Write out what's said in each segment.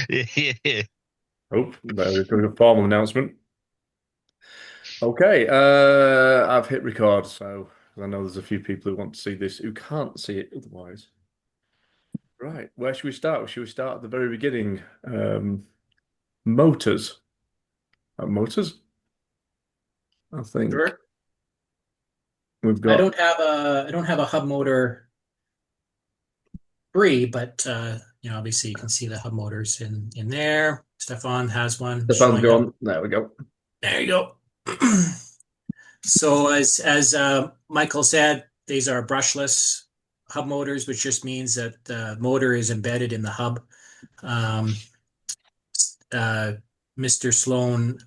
Yeah. Oh, there is a formal announcement. Okay, I've hit record, so I know there's a few people who want to see this who can't see it otherwise. Right, where should we start? Should we start at the very beginning? Motors. Motors? I think Sure. we've I got don't have a hub motor free, but obviously you can see the hub motors in there. Stephane has one the phone's showing up. gone. There we go. There you go. So as Michael said, these are brushless hub motors, which just means that the motor is embedded in the hub. Um, uh, Mr. Sloan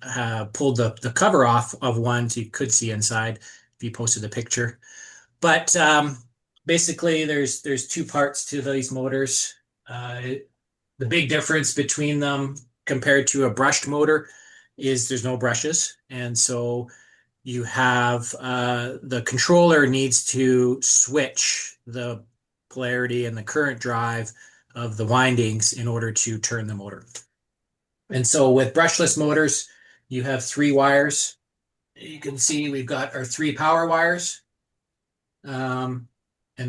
pulled the cover off of one, so you could see inside if you posted the picture. But basically, there's two parts to these motors. The big difference between them compared to a brushed motor is there's no brushes, and so you have the controller needs to switch the polarity and the current drive of the windings in order to turn the motor. And so with brushless motors, you have three wires. You can see we've got our three power wires. And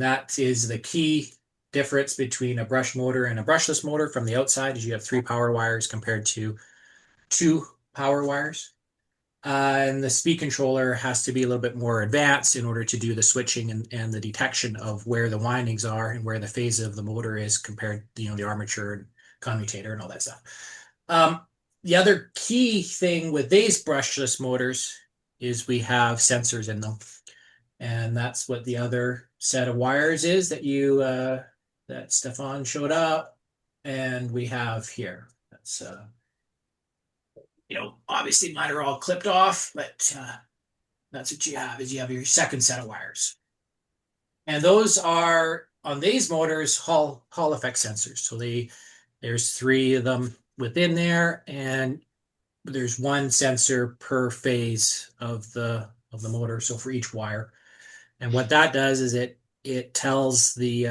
that is the key difference between a brush motor and a brushless motor from the outside is you have three power wires compared to two power wires. And the speed controller has to be a little bit more advanced in order to do the switching and the detection of where the windings are and where the phase of the motor is compared to the armature and commutator and all that stuff. The other key thing with these brushless motors is we have sensors in them. And that's what the other set of wires is that Stephane showed up, and we have here. That's obviously mine are all clipped off, but that's what you have. Is you have your second set of wires, and those are on these motors Hall effect sensors. So there's three of them within there, and there's one sensor per phase of the motor. So for each wire. And what that does is it tells the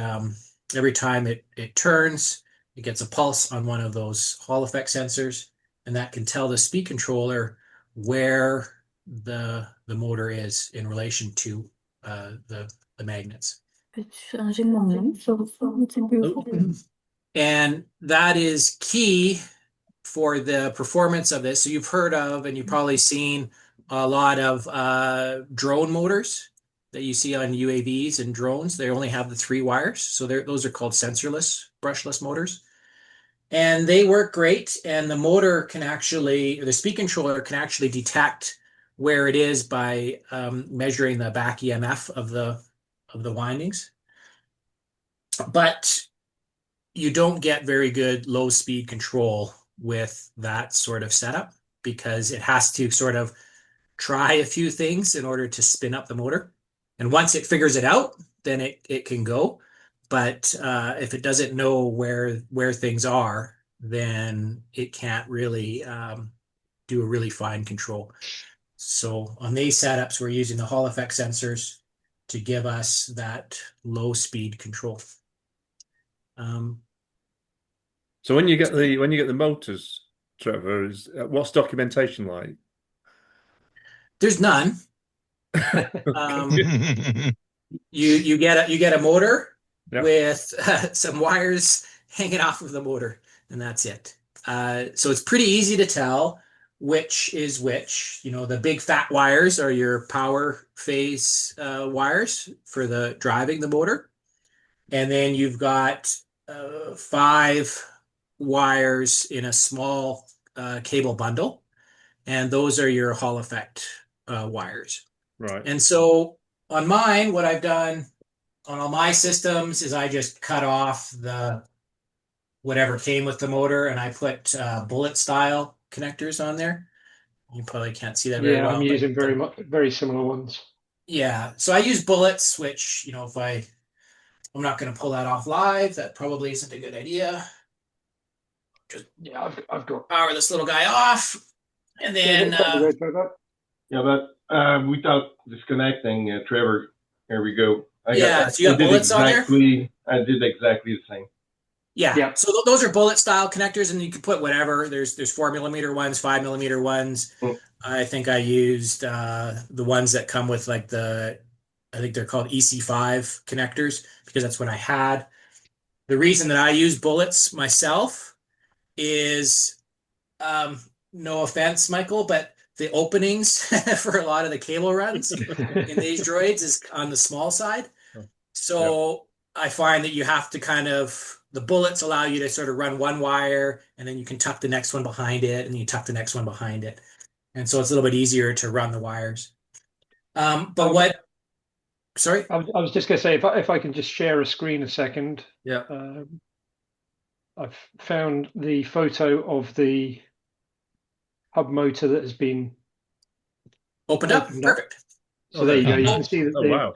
every time it turns, it gets a pulse on one of those Hall effect sensors, and that can tell the speed controller where the motor is in relation to the magnets. And that is key for the performance of this. So you've heard of and you've probably seen a lot of drone motors that you see on UAVs and drones. They only have the three wires. So those are called sensorless, brushless motors. And they work great. And the motor can actually, the speed controller can actually detect where it is by measuring the back EMF of the windings. But you don't get very good low speed control with that sort of setup because it has to sort of try a few things in order to spin up the motor. And once it figures it out, then it can go. But if it doesn't know where things are, then it can't really do a really fine control. So on these setups, we're using the Hall effect sensors to give us that low speed control. So when you get the motors, Trevor, what's documentation like? There's none. Um, you get a motor Yeah. with some wires hanging off of the motor, and that's it. So it's pretty easy to tell which is which. The big fat wires are your power phase wires for the driving the motor, and then you've got five wires in a small cable bundle, and those are your Hall effect wires. Right. And so on mine, what I've done on all my systems is I just cut off the whatever came with the motor and I put bullet style connectors on there. You probably can't see that very Yeah, I'm well, but using very similar ones. yeah. So I use bullets, which if I'm not going to pull that off live, that probably isn't a good idea. Just Yeah, I've got. power this little guy off, and then Yeah, but without disconnecting, Trevor, here we go. yeah. So you got bullets on there. I did exactly the same. Yeah. Yeah. So those are bullet style connectors, and you can put whatever. There's 4 mm ones, 5 mm ones. Mm. I think I used the ones that come with like I think they're called EC5 connectors because that's what I had. The reason that I use bullets myself is, um, no offense, Michael, but the openings for a lot of the cable runs in these droids is on the small side. So I find that you have to the bullets allow you to sort of run one wire and then you can tuck the next one behind it and you tuck the next one behind it. And so it's a little bit easier to run the wires. Sorry? I was just going to say, if I can just share a screen a second. Yeah. I've found the photo of the hub motor that has been Opened up. Perfect. So there you go. You can see that wow.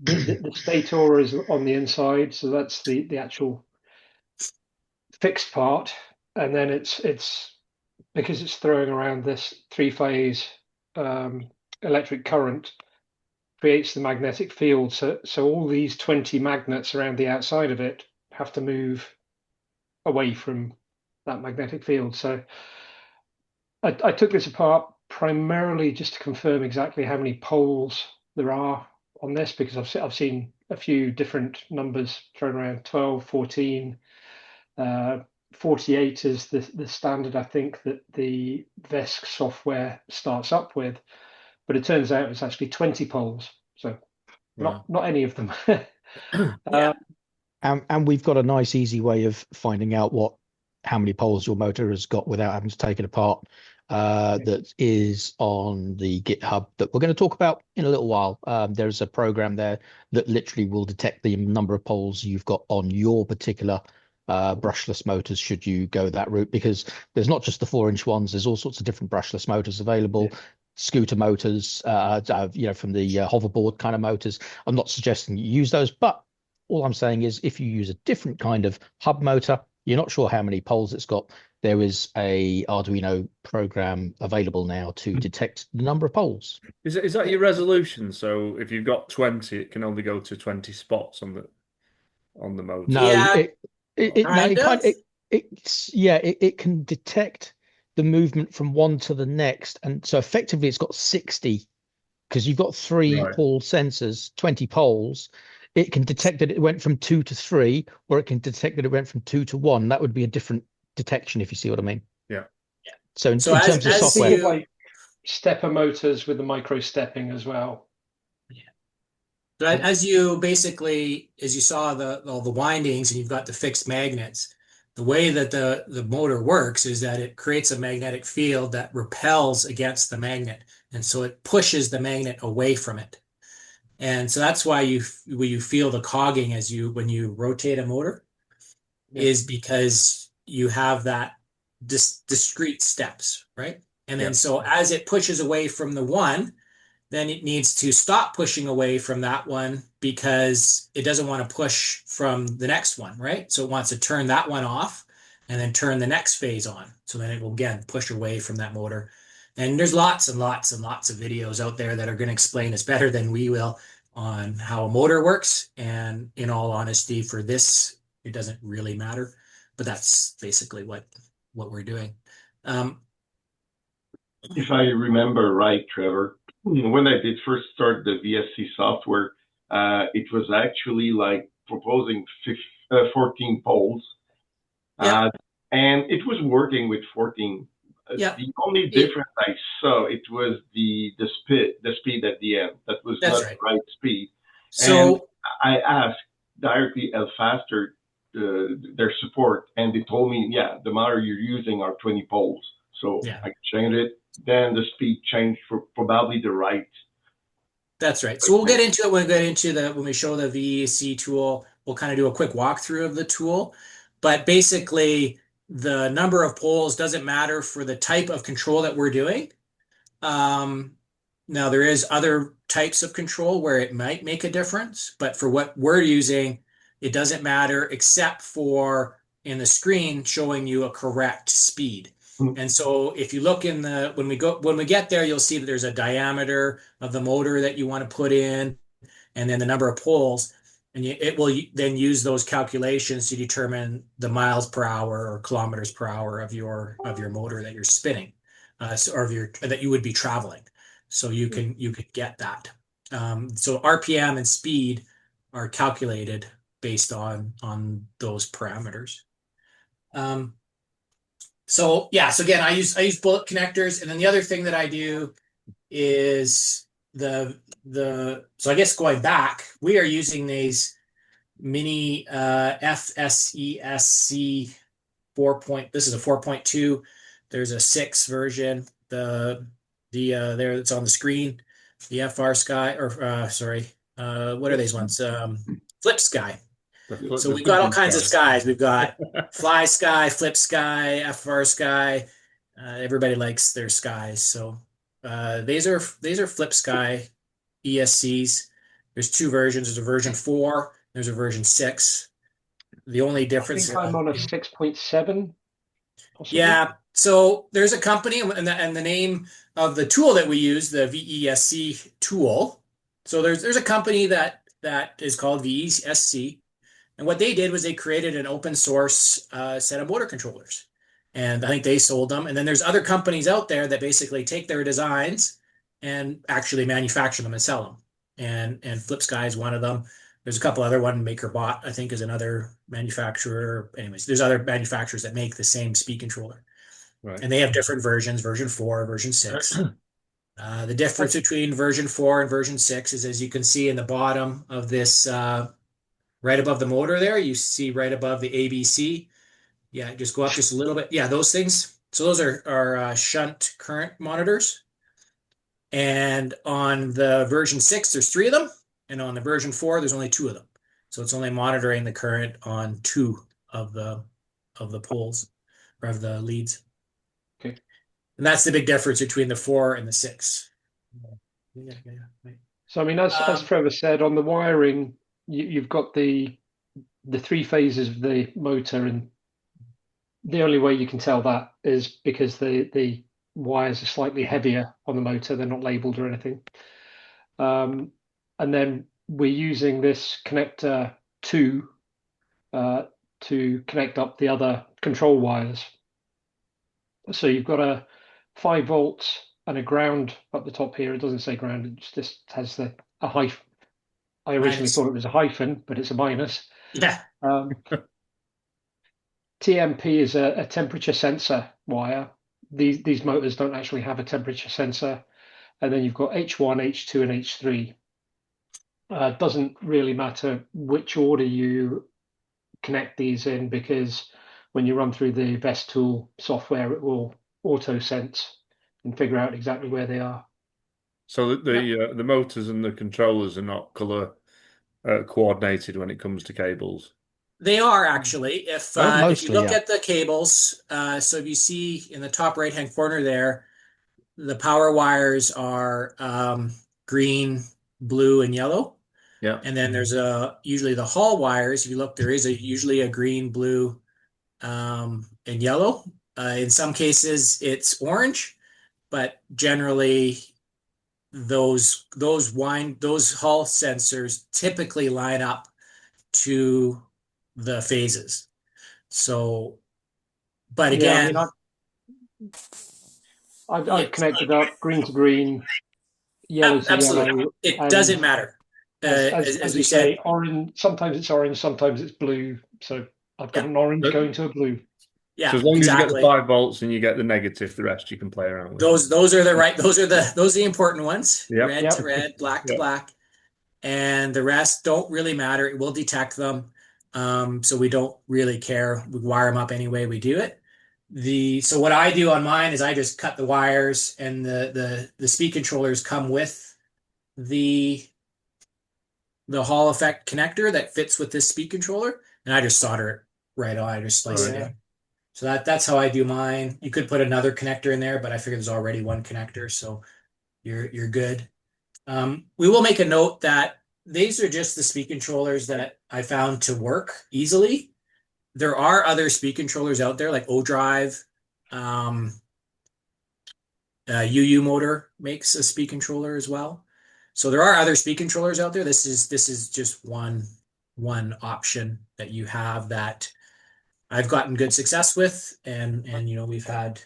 the stator is on the inside, so that's the actual fixed part, and then it's because it's throwing around this three-phase electric current creates the magnetic field. So all these 20 magnets around the outside of it have to move away from that magnetic field. So I took this apart primarily just to confirm exactly how many poles there are on this, because I've seen a few different numbers thrown around, 12, 14, 48 is the standard I think that the VESC software starts up with, but it turns out it's actually 20 poles, so not any of them. Yeah. And we've got a nice easy way of finding out how many poles your motor has got without having to take it apart. That is on the GitHub that we're going to talk about in a little while. There's a program there that literally will detect the number of poles you've got on your particular brushless motors should you go that route, because there's not just the 4-inch ones, there's all sorts of different brushless motors available. Scooter motors, from the hoverboard kind of motors. I'm not suggesting you use those, but all I'm saying is if you use a different kind of hub motor, you're not sure how many poles it's got, there is a Arduino program available now to detect the number of poles. Is that your resolution? So if you've got 20, it can only go to 20 spots on the motor. No, Yeah, it can detect the movement from one to the next, and so effectively it's got 60 because you've got 3 pole sensors, 20 poles. It can detect that it went from 2 to 3, or it can detect that it went from 2 to 1. That would be a different detection, if you see what I mean. Yeah. So in terms of software, like stepper motors with the micro stepping as well. So as you saw all the windings and you've got the fixed magnets, the way that the motor works is that it creates a magnetic field that repels against the magnet. And so it pushes the magnet away from it. And so that's why you feel the cogging when you rotate a motor, is because you have that discrete steps, right? And then so as it pushes away from the one, then it needs to stop pushing away from that one because it doesn't want to push from the next one, right? So it wants to turn that one off and then turn the next phase on. So then it will again push away from that motor. And there's lots and lots and lots of videos out there that are going to explain this better than we will on how a motor works. And in all honesty, for this, it doesn't really matter. But that's basically what we're doing. If I remember right, Trevor, when I did first start the VSC software, it was actually like proposing 14 poles. And it was working with 14. The only difference I saw, it was the speed at the end. That was not the right speed. So and I asked directly Faster their support, and they told me, the motor you're using are 20 poles. So I changed it. Then the speed changed for probably the right. That's right. So we'll get into it when we show the VESC tool. We'll kind of do a quick walkthrough of the tool. But basically, the number of poles doesn't matter for the type of control that we're doing. Now, there is other types of control where it might make a difference. But for what we're using, it doesn't matter except for in the screen showing you a correct speed. And so if you look when we get there, you'll see that there's a diameter of the motor that you want to put in, and then the number of poles. and it will then use those calculations to determine the miles per hour or kilometers per hour of your motor that you're spinning, or that you would be traveling. So you can get that. So RPM and speed are calculated based on those parameters. So again, I use bullet connectors, and then the other thing that I do is so I guess going back, we are using these mini FSESC 4. This is a 4.2. There's a 6 version. There it's on the screen. The FR Sky, or what are these ones? Flip Sky. So we've got all kinds of skies. We've got Fly Sky, Flip Sky, FR Sky. Everybody likes their skies. So these are Flip Sky ESCs. There's 2 versions. There's a version 4. There's a version 6. The only difference. I think I'm on a 6.7. Yeah. So there's a company, and the name of the tool that we use, the VESC tool. So there's a company that is called VESC, and what they did was they created an open source set of motor controllers, and I think they sold them. And then there's other companies out there that basically take their designs and actually manufacture them and sell them. And FlipSky is one of them. There's a couple other one, MakerBot, I think, is another manufacturer. Anyways, there's other manufacturers that make the same speed controller. Right. And they have different versions, version 4, version 6. The difference between version 4 and version 6 is, as you can see in the bottom of this, right above the motor there, you see right above the ABC. Yeah, just go up just a little bit. Yeah, those things. So those are shunt current monitors. And on the version 6, there's 3 of them. And on the version 4, there's only 2 of them. So it's only monitoring the current on 2 of the poles, or of the leads. Okay. And that's the big difference between the 4 and the 6. Yeah. Right. So I mean, as Trevor said, on the wiring, you've got the 3 phases of the motor, and the only way you can tell that is because the wires are slightly heavier on the motor. They're not labeled or anything. And then we're using this connector 2 to connect up the other control wires. So you've got a 5 volts and a ground up the top here. It doesn't say ground, it just has a hyphen. I originally thought it was a hyphen, but it's a minus. Yeah. TMP is a temperature sensor wire. These motors don't actually have a temperature sensor. And then you've got H1, H2, and H3. Doesn't really matter which order you connect these in, because when you run through the VESC tool software, it will auto sense and figure out exactly where they are. So the motors and the controllers are not color coordinated when it comes to cables. They are actually. If you look at the cables, so if you see in the top right-hand corner there, the power wires are green, blue, and yellow. Yeah. And then there's usually the hall wires. If you look, there is usually a green, blue, and yellow. In some cases, it's orange, but generally, those hall sensors typically line up to the phases. So, but again, I've connected up green to green, yellow to yellow. It doesn't matter. As we say, orange. Sometimes it's orange, sometimes it's blue. So I've got an orange going to a blue. Yeah, so as long as you get the 5 volts and you get the negative, the rest you can play around with. Those are the important ones. Yep. Red to red, black to black, and the rest don't really matter. It will detect them, so we don't really care. We wire them up any way we do it. So what I do on mine is I just cut the wires, and the speed controllers come with the Hall effect connector that fits with this speed controller, and I just solder it right on. I just slice it in. So that's how I do mine. You could put another connector in there, but I figure there's already one connector, so you're good. We will make a note that these are just the speed controllers that I found to work easily. There are other speed controllers out there, like ODrive. UU Motor makes a speed controller as well. So there are other speed controllers out there. This is just one one option that you have that I've gotten good success with, and we've had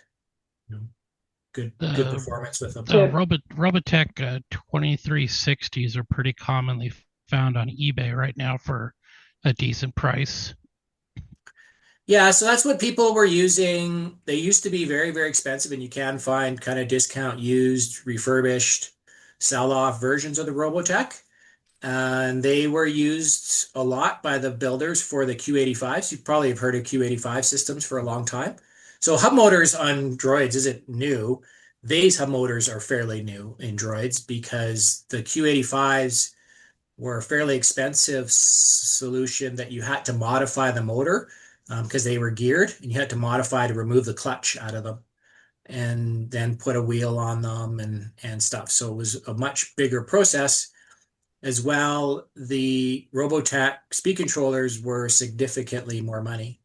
good performance with them. The Robotech 2360s are pretty commonly found on eBay right now for a decent price. Yeah, so that's what people were using. They used to be very, very expensive, and you can find kind of discount used, refurbished, sell-off versions of the Robotech. And they were used a lot by the builders for the Q85s. You probably have heard of Q85 systems for a long time. So hub motors on droids isn't new. These hub motors are fairly new in droids because the Q85s were a fairly expensive solution that you had to modify the motor because they were geared, and you had to modify to remove the clutch out of them and then put a wheel on them and stuff. So it was a much bigger process. As well, the Robotech speed controllers were significantly more money.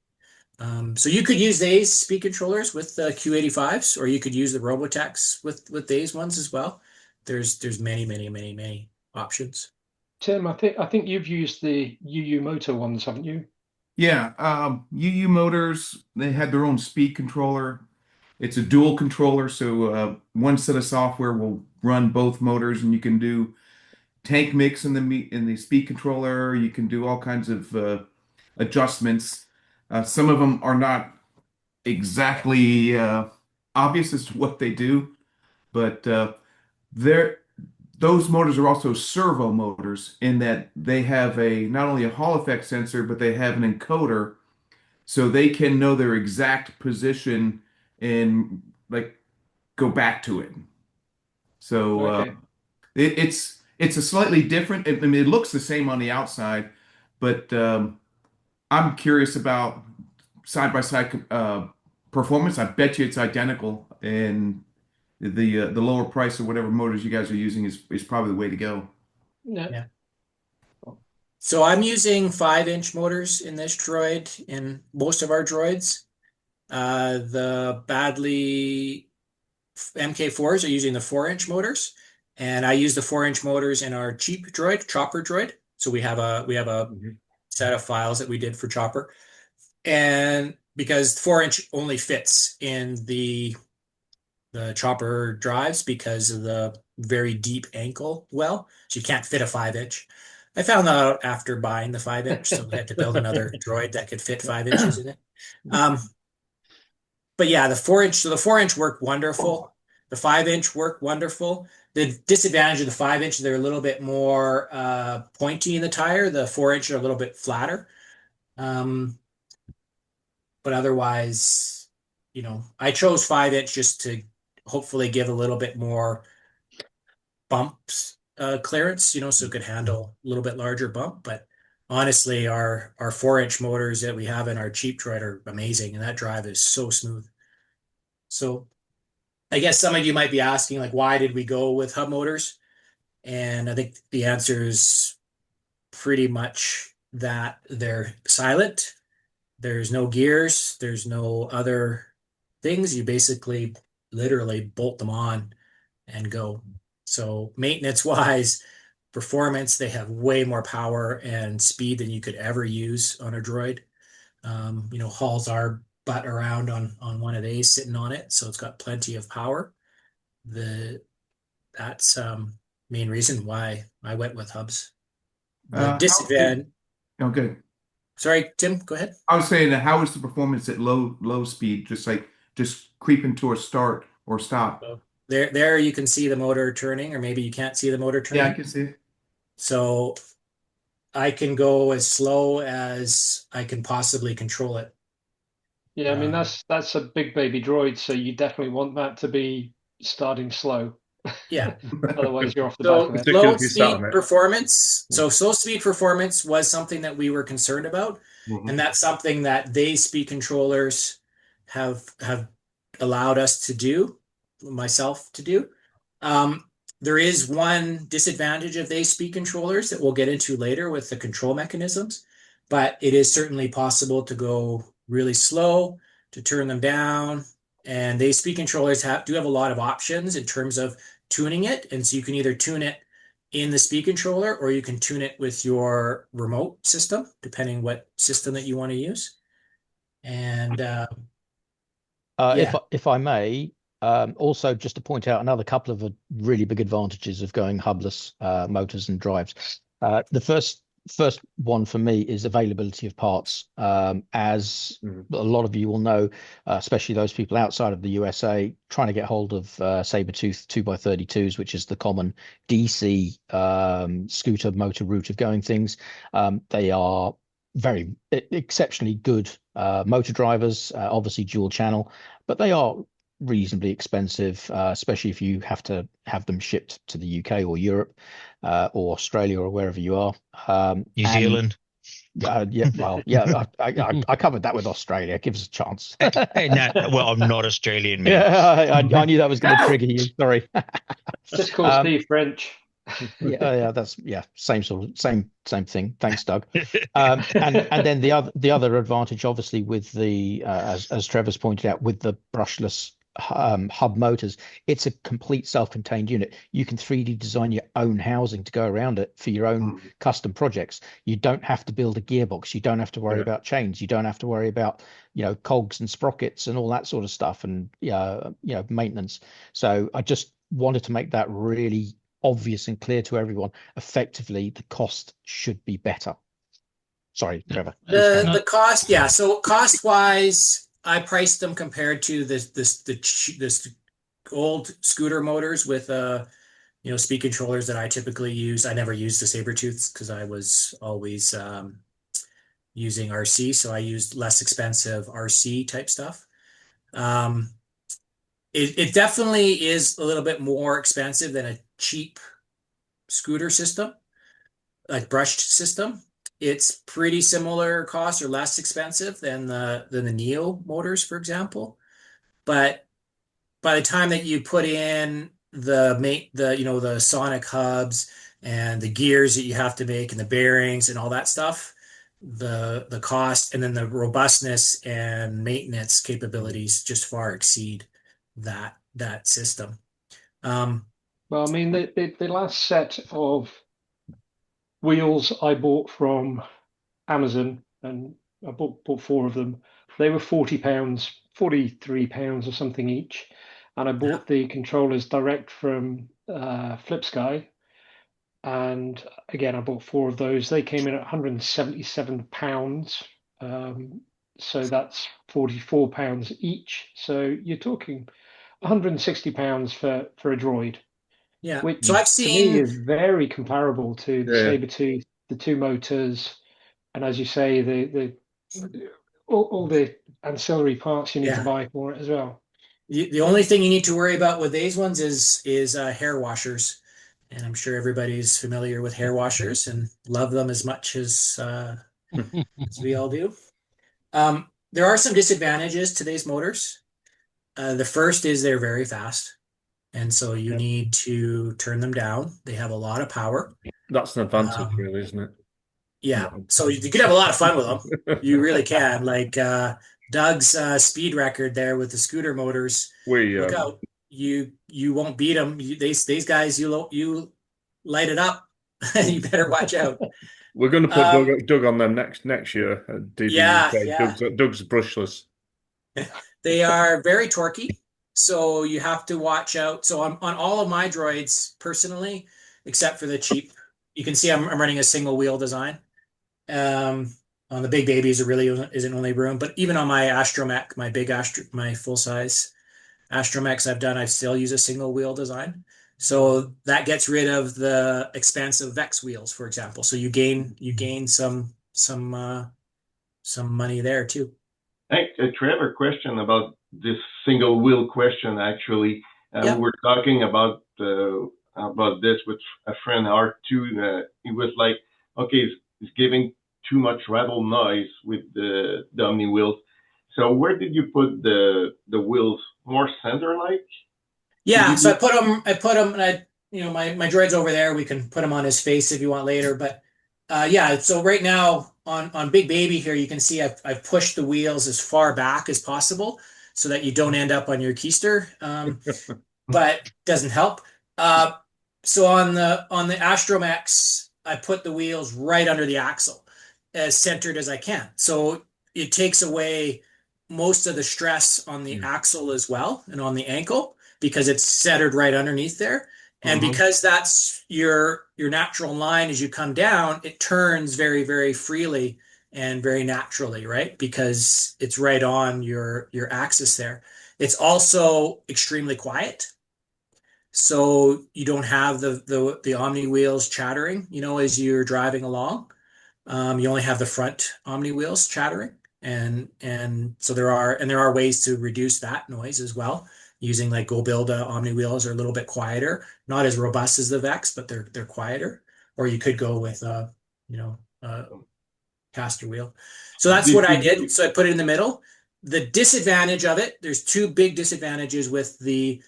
So you could use these speed controllers with the Q85s, or you could use the Robotechs with these ones as well. There's many options. Tim, I think you've used the UU motor ones, haven't you? Yeah, UU motors, they had their own speed controller. It's a dual controller, so one set of software will run both motors, and you can do tank mix in the speed controller. You can do all kinds of adjustments. Some of them are not exactly obvious as to what they do, but those motors are also servo motors in that they have not only a Hall effect sensor, but they have an encoder, so they can know their exact position and like go back to it. So Okay. it's a slightly different. I mean, it looks the same on the outside, but I'm curious about side by side performance. I bet you it's identical, and the lower price of whatever motors you guys are using is probably the way to go. Yeah. So I'm using 5-inch motors in this droid in most of our droids. The Badley MK4s are using the 4-inch motors, and I use the 4-inch motors in our cheap droid, Chopper droid. So we have a set of files that we did for Chopper, and because 4-inch only fits in the Chopper drives because of the very deep ankle well, so you can't fit a 5-inch. I found that out after buying the 5-inch, so we had to build another droid that could fit 5 inches in it. But yeah, the 4-inch, so the 4-inch worked wonderful. The 5-inch worked wonderful. The disadvantage of the 5-inch, they're a little bit more pointy in the tire. The 4-inch are a little bit flatter. But otherwise, I chose 5-inch just to hopefully give a little bit more bumps clearance, so it could handle a little bit larger bump. But honestly, our 4-inch motors that we have in our cheap droid are amazing, and that drive is so smooth. So I guess some of you might be asking, like, why did we go with hub motors? And I think the answer is pretty much that they're silent. There's no gears. There's no other things. You basically literally bolt them on and go. So maintenance wise, performance, they have way more power and speed than you could ever use on a droid. Hauls our butt around on one of these sitting on it, so it's got plenty of power. That's main reason why I went with hubs. The disadvantage. Oh, good. Sorry, Tim, go ahead. I was saying that how is the performance at low speed? Just creeping to a start or stop. There you can see the motor turning, or maybe you can't see the motor turning. Yeah, I can see it. So I can go as slow as I can possibly control it. Yeah, I mean that's a big baby droid, so you definitely want that to be starting slow. Yeah. Otherwise, you're off the back of it. Slow speed performance. So slow speed performance was something that we were concerned about, and that's something that they speed controllers have allowed us to do, myself to do. There is one disadvantage of these speed controllers that we'll get into later with the control mechanisms, but it is certainly possible to go really slow, to turn them down. And these speed controllers do have a lot of options in terms of tuning it. And so you can either tune it in the speed controller, or you can tune it with your remote system, depending what system that you want to use. And if I may, also just to point out another couple of really big advantages of going hubless motors and drives. The first one for me is availability of parts. As a lot of you will know, especially those people outside of the USA, trying to get hold of Sabertooth 2x32s, which is the common DC scooter motor route of going things. They are very exceptionally good motor drivers, obviously dual channel, but they are reasonably expensive, especially if you have to have them shipped to the UK or Europe or Australia or wherever you are. New Zealand. Yeah, well, yeah, I covered that with Australia. Give us a chance. Well, I'm not Australian, man. Yeah, I knew that was going to trigger you. Sorry. Just call Steve French. That's same thing. Thanks, Doug. And then the other advantage, obviously, with the as Trevor's pointed out, with the brushless hub motors, it's a complete self-contained unit. You can 3D design your own housing to go around it for your own custom projects. You don't have to build a gearbox. You don't have to worry about chains. You don't have to worry about cogs and sprockets and all that sort of stuff, and maintenance. So I just wanted to make that really obvious and clear to everyone. Effectively, the cost should be better. Sorry, Trevor. The cost, so cost wise, I priced them compared to this old scooter motors with speed controllers that I typically use. I never used the Sabertooths because I was always using RC, so I used less expensive RC type stuff. It definitely is a little bit more expensive than a cheap scooter system, like brushed system. It's pretty similar cost or less expensive than the Neo motors, for example. But by the time that you put in the sonic hubs and the gears that you have to make and the bearings and all that stuff, the cost and then the robustness and maintenance capabilities just far exceed that system. Well, I mean, the last set of wheels I bought from Amazon, and I bought 4 of them. They were £40, £43 or something each. And I bought the controllers direct from Flipsky. And again, I bought 4 of those. They came in at £177. So that's £44 each. So you're talking £160 for a droid. Yeah. Which so I've seen to me is very comparable to the Sabertooth, the 2 motors, and as you say, all the ancillary parts you need to buy for it as well. The only thing you need to worry about with these ones is hair washers, and I'm sure everybody's familiar with hair washers and love them as much as we all do. There are some disadvantages to these motors. The first is they're very fast. And so you need to turn them down. They have a lot of power. That's an advantage, really, isn't it? Yeah. So you could have a lot of fun with them. You really can. Like Doug's speed record there with the scooter motors. Look out. You won't beat them. These guys, you light it up. You better watch out. We're going to put Doug on them next year at DB. Doug's brushless. They are very torquey. So you have to watch out. So on all of my droids personally, except for the cheap, you can see I'm running a single wheel design. On the big babies, it really isn't only room. But even on my Astromech, my full size Astromechs I still use a single wheel design. So that gets rid of the expensive VESC wheels, for example. So you gain some money there too. Hey, Trevor, question about this single wheel question. Actually, we were talking about this with a friend, R2. He was like, okay, it's giving too much rattle noise with the Omni wheels. So where did you put the wheels? More center like? Yeah, so I put them, and my droid's over there. We can put him on his face if you want later. But so right now on Big Baby here, you can see I've pushed the wheels as far back as possible so that you don't end up on your keister, but doesn't help. So on the Astromechs, I put the wheels right under the axle, as centered as I can. So it takes away most of the stress on the axle as well, and on the ankle, because it's centered right underneath there. And because that's your natural line as you come down, it turns very, very freely and very naturally, right? Because it's right on your axis there. It's also extremely quiet. So you don't have the Omni wheels chattering, as you're driving along. You only have the front Omni wheels chattering, and so there are ways to reduce that noise as well, using like GoBuilda Omni wheels are a little bit quieter, not as robust as the VESC, but they're quieter. Or you could go with a caster wheel. So that's what I did. So I put it in the middle. The disadvantage of it, there's two big disadvantages with the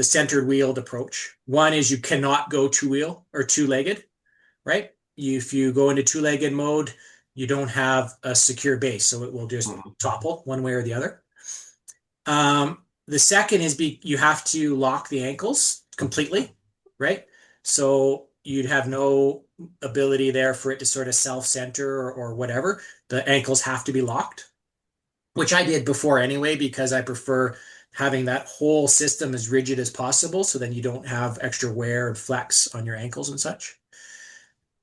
centered wheeled approach. One is you cannot go two-wheel or two-legged, right? If you go into two-legged mode, you don't have a secure base, so it will just topple one way or the other. The second is you have to lock the ankles completely, right? So you'd have no ability there for it to sort of self-center or whatever. The ankles have to be locked, which I did before anyway, because I prefer having that whole system as rigid as possible, so then you don't have extra wear and flex on your ankles and such.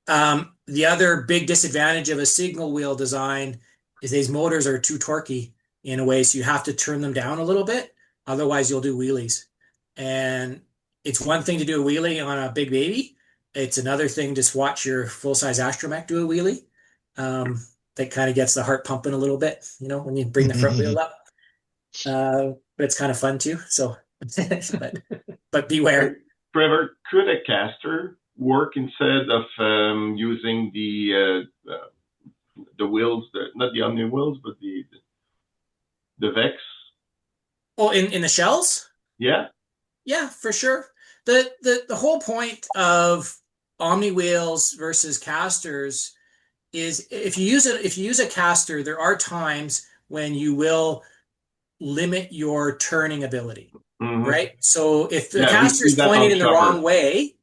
The other big disadvantage of a single wheel design is these motors are too torquey in a way, so you have to turn them down a little bit. Otherwise, you'll do wheelies. And it's one thing to do a wheelie on a big baby. It's another thing to watch your full-size Astromech do a wheelie. That kind of gets the heart pumping a little bit, when you bring the front wheel up. But it's kind of fun too. So, but beware. Trevor, could a caster work instead of using the wheels, not the Omni wheels, but the VEX? Oh, in the shells? Yeah. Yeah, for sure. The whole point of Omni wheels versus casters is if you use a caster, there are times when you will limit your turning ability, right? So if the caster is pointed in the wrong way,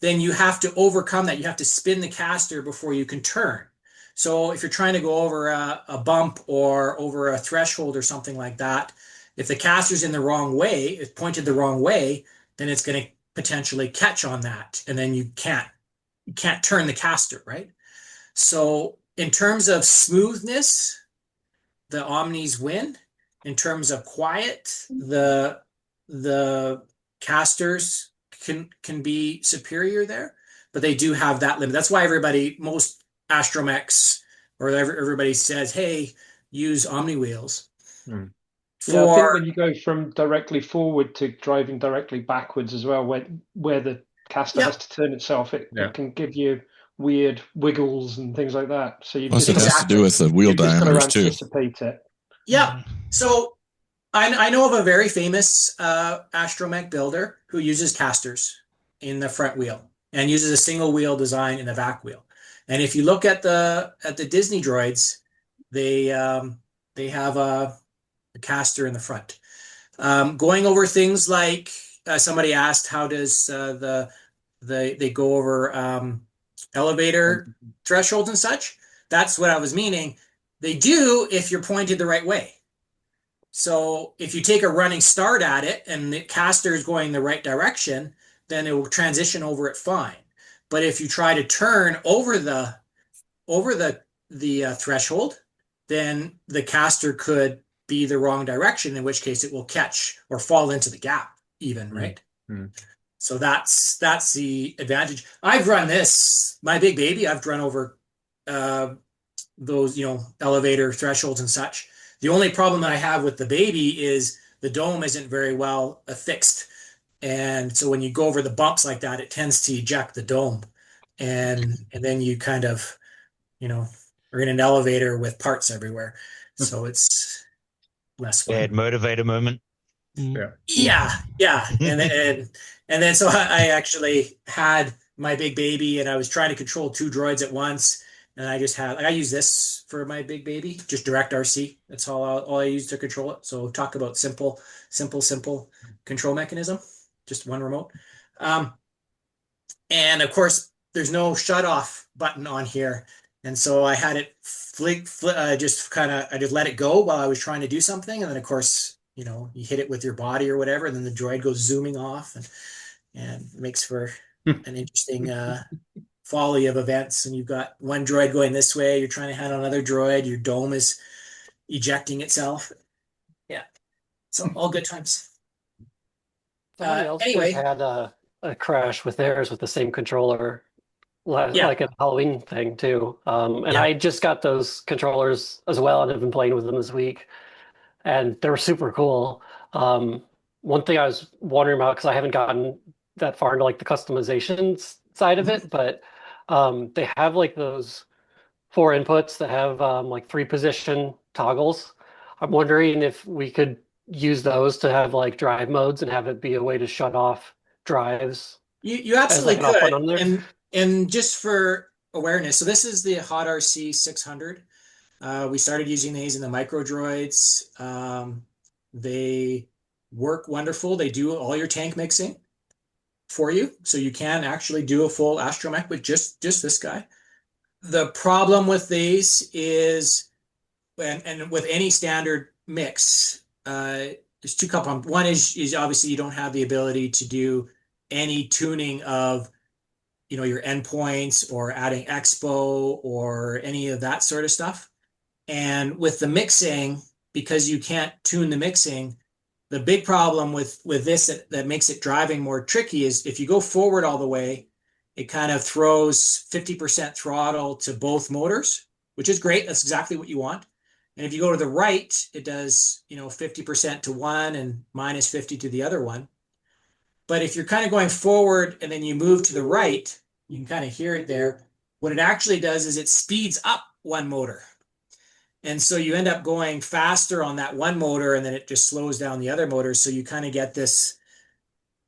then you have to overcome that. You have to spin the caster before you can turn. So if you're trying to go over a bump or over a threshold or something like that, if the caster's in the wrong way, it's pointed the wrong way, then it's going to potentially catch on that, and then you can't turn the caster, right? So in terms of smoothness, the Omnis win. In terms of quiet, the casters can be superior there, but they do have that limit. That's why most Astromechs or everybody says, hey, use Omni wheels. I think when you go from directly forward to driving directly backwards as well, where the caster has to turn itself, it can give you weird wiggles and things like that. So you plus it has to do with the wheel diameters too. Anticipate it. Yeah. So I know of a very famous Astromech builder who uses casters in the front wheel and uses a single wheel design in the back wheel. And if you look at the Disney droids, they have a caster in the front. Going over things like somebody asked, how does they go over elevator thresholds and such? That's what I was meaning. They do if you're pointed the right way. So if you take a running start at it and the caster is going the right direction, then it will transition over it fine. But if you try to turn over the threshold, then the caster could be the wrong direction, in which case it will catch or fall into the gap even, right? So that's the advantage. I've run this, my big baby, I've run over those, elevator thresholds and such. The only problem that I have with the baby is the dome isn't very well affixed. And so when you go over the bumps like that, it tends to eject the dome. And then you kind of, are in an elevator with parts everywhere. So it's less fun. Bad motivator moment. Yeah. And then so I actually had my big baby and I was trying to control two droids at once. And I just I use this for my big baby, just direct RC. That's all I use to control it. So talk about simple control mechanism, just one remote. And of course, there's no shut off button on here. And so I had it I just let it go while I was trying to do something. And then of course, you hit it with your body or whatever, and then the droid goes zooming off and makes for an interesting folly of events. And you've got one droid going this way, you're trying to handle another droid, your dome is ejecting itself. Yeah. So all good times. Somebody else Anyway, just had a crash with theirs with the same controller, Yeah. like a Halloween thing too. And Yeah. I just got those controllers as well, and have been playing with them this week, and they're super cool. One thing I was wondering about, because I haven't gotten that far into like the customization side of it, but they have like those 4 inputs that have like 3 position toggles. I'm wondering if we could use those to have like drive modes and have it be a way to shut off drives. You as like absolutely an off could. button on there. And just for awareness, so this is the Hot RC 600. We started using these in the micro droids. They work wonderful. They do all your tank mixing for you, so you can actually do a full astromech with just this guy. The problem with these is, and with any standard mix, there's two components. One is obviously you don't have the ability to do any tuning of your endpoints or adding expo or any of that sort of stuff. And with the mixing, because you can't tune the mixing, the big problem with this that makes it driving more tricky is if you go forward all the way, it kind of throws 50% throttle to both motors, which is great. That's exactly what you want. And if you go to the right, it does 50% to one and minus 50 to the other one. But if you're kind of going forward and then you move to the right, you can kind of hear it there. What it actually does is it speeds up one motor. And so you end up going faster on that one motor, and then it just slows down the other motor. So you kind of get this.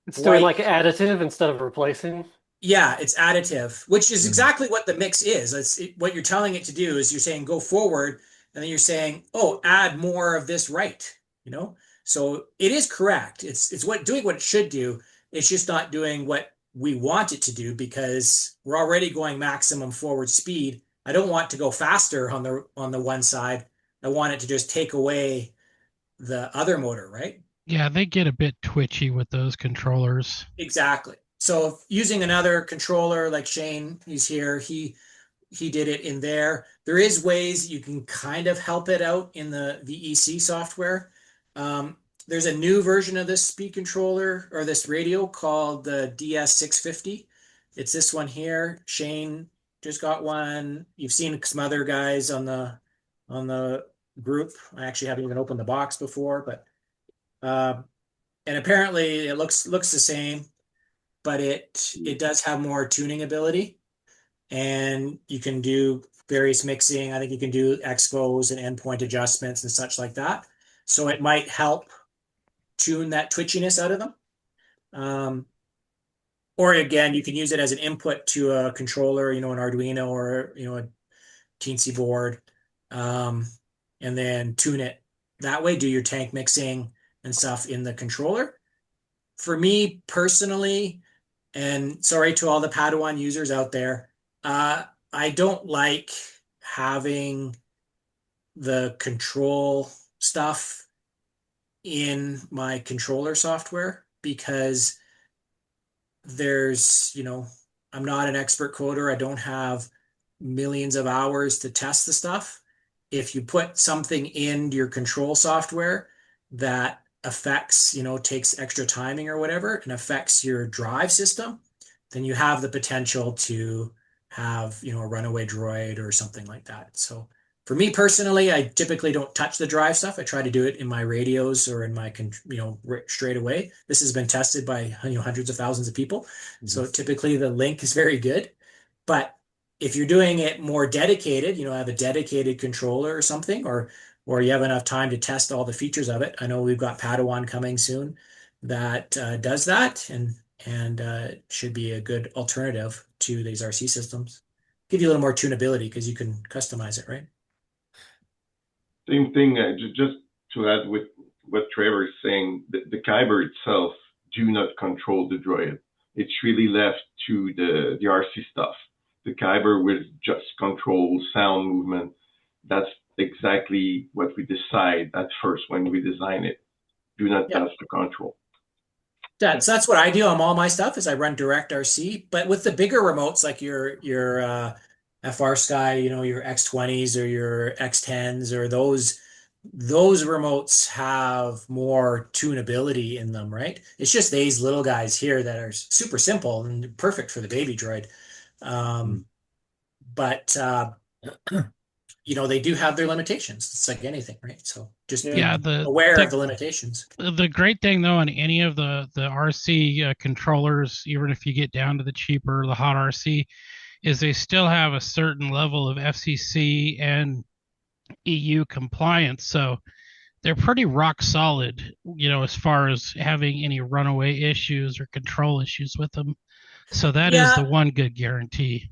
It's doing like additive instead of replacing. Yeah, it's additive, which is exactly what the mix is. What you're telling it to do is you're saying go forward, and then you're saying, oh, add more of this right. So it is correct. It's doing what it should do. It's just not doing what we want it to do because we're already going maximum forward speed. I don't want to go faster on the one side. I want it to just take away the other motor, right? Yeah, they get a bit twitchy with those controllers. Exactly. So using another controller like Shane, he's here, he did it in there. There is ways you can kind of help it out in the VESC software. There's a new version of this speed controller or this radio called the DS650. It's this one here. Shane just got one. You've seen some other guys on the group. I actually haven't even opened the box before, but and apparently it looks the same, but it does have more tuning ability, and you can do various mixing. I think you can do expos and endpoint adjustments and such like that. So it might help tune that twitchiness out of them. Or again, you can use it as an input to a controller, an Arduino or a Teensy board, and then tune it that way. Do your tank mixing and stuff in the controller. For me personally, and sorry to all the Padawan users out there, I don't like having the control stuff in my controller software because there's, I'm not an expert coder. I don't have millions of hours to test the stuff. If you put something in your control software that affects, takes extra timing or whatever and affects your drive system, then you have the potential to have, a runaway droid or something like that. So for me personally, I typically don't touch the drive stuff. I try to do it in my radios or in my, straight away. This has been tested by, hundreds of thousands of people. Mm-hmm. So typically the link is very good. But if you're doing it more dedicated, have a dedicated controller or something, or you have enough time to test all the features of it. I know we've got Padawan coming soon that does that and should be a good alternative to these RC systems. Give you a little more tunability because you can customize it, right? Same thing, just to add with what Trevor is saying, the Kyber itself do not control the droid. It's really left to the RC stuff. The Kyber with just control, sound, movement. That's exactly what we decide at first when we design it. Do not touch the control. That's what I do on all my stuff is I run direct RC, but with the bigger remotes like your FR Sky, your X20s or your X10s or those remotes have more tunability in them, right? It's just these little guys here that are super simple and perfect for the baby droid. But they do have their limitations. It's like anything, right? So just be aware of the limitations. The great thing, though, on any of the RC controllers, even if you get down to the cheaper, the hot RC, is they still have a certain level of FCC and EU compliance. So they're pretty rock solid, as far as having any runaway issues or control issues with them. So that is the one good guarantee.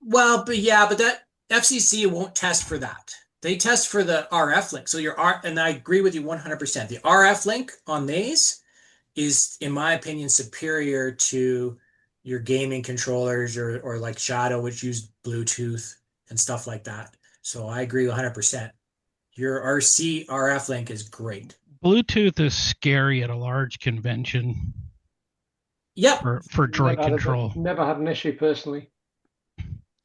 Well, but that FCC won't test for that. They test for the RF link. So and I agree with you 100%. The RF link on these is, in my opinion, superior to your gaming controllers or like Shadow, which use Bluetooth and stuff like that. So I agree 100%. Your RC RF link is great. Bluetooth is scary at a large convention. Yep. For droid control. Never had an issue personally.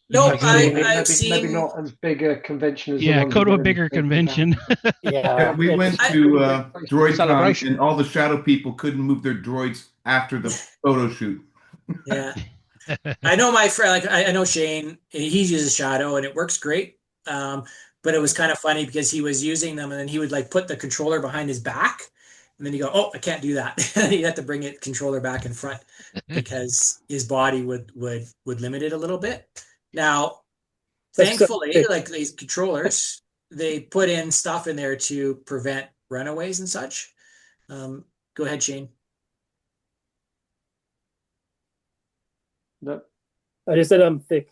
No, I've seen maybe not as big a convention as go to a bigger convention. We went to Droid Celebration, and all the Shadow people couldn't move their droids after the photo shoot. Yeah, I know my friend. Like I know Shane. He uses Shadow, and it works great. But it was kind of funny because he was using them, and then he would like put the controller behind his back, and then you go, "Oh, I can't do that." You have to bring it controller back in front because his body would limit it a little bit. Now, thankfully, like these controllers, they put in stuff in there to prevent runaways and such. Go ahead, Shane. No. I just said I'm thick.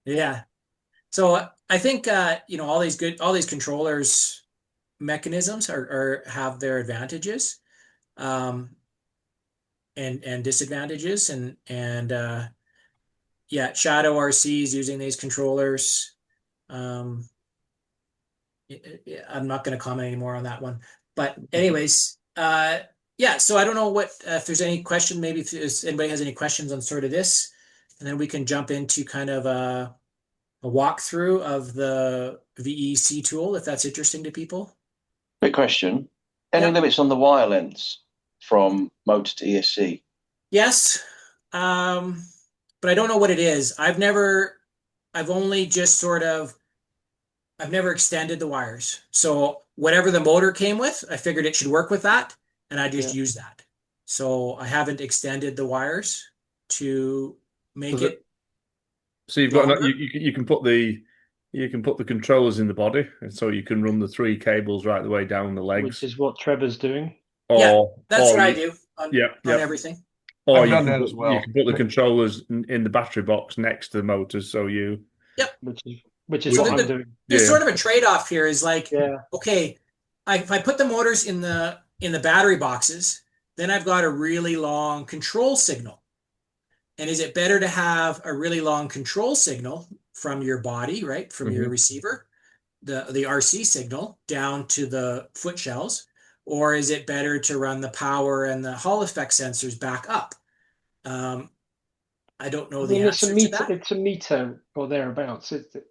Yeah. So I think all these controllers mechanisms have their advantages and disadvantages and Shadow RC is using these controllers. I'm not going to comment anymore on that one. But anyways, so I don't know if there's any question, maybe if anybody has any questions on sort of this, and then we can jump into kind of a walkthrough of the VESC tool, if that's interesting to people. Quick question. Any limits on the wire lengths from motor to ESC? Yes. But I don't know what it is. I've never extended the wires. So whatever the motor came with, I figured it should work with that, and I just use that. So I haven't extended the wires to make it. So you've got you can put the controllers in the body, and so you can run the 3 cables right the way down the legs. Which is what Trevor's doing. That's what I do on everything. Or you can put the controllers in the battery box next to the motors, so you. Yep. Which is what I'm doing. There's sort of a trade-off here. Is like, okay, if I put the motors in the battery boxes, then I've got a really long control signal. And is it better to have a really long control signal from your body, right, from your receiver, the RC signal down to the foot shells, or is it better to run the power and the Hall effect sensors back up? I don't know the answer to that. It's a meter or thereabouts. It's a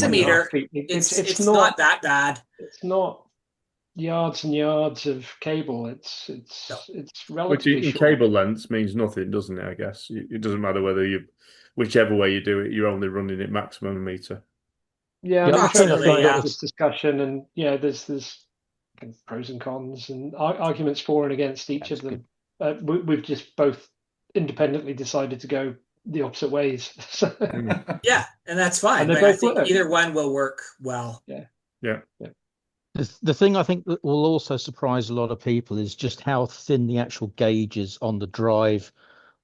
meter. It's not that bad. It's not yards and yards of cable. It's relatively Which in short. cable lengths means nothing, doesn't it? I guess it doesn't matter whether whichever way you do it, you're only running it maximum a meter. Yeah, I'm trying to have this discussion, and there's pros and cons and arguments for and against each of them. We've just both independently decided to go the opposite ways. Yeah, and that's fine. And I think either one will work well. Yeah. The thing I think that will also surprise a lot of people is just how thin the actual gauge is on the drive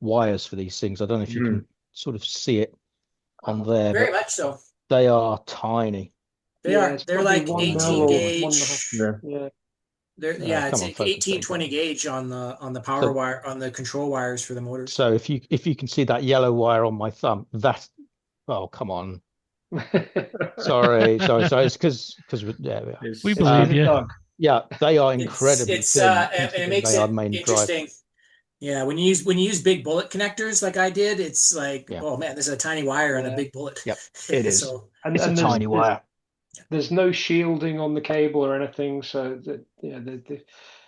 wires for these things. I don't know if you can sort of see it on there. Very much so. They are tiny. They're like 18 gauge. Yeah, come it's on, focus, 18, 20 gauge on the power wire, on the control wires for the motors. So if you can see that yellow wire on my thumb, that's, oh, come on. Sorry. It's because we believe you. Yeah, they are incredibly thin. And it makes it interesting. Drive. Yeah, when you use big bullet connectors like I did, it's like, oh man, there's a tiny wire and a big bullet. Yep, it is. So, it's a tiny wire. There's no shielding on the cable or anything, so that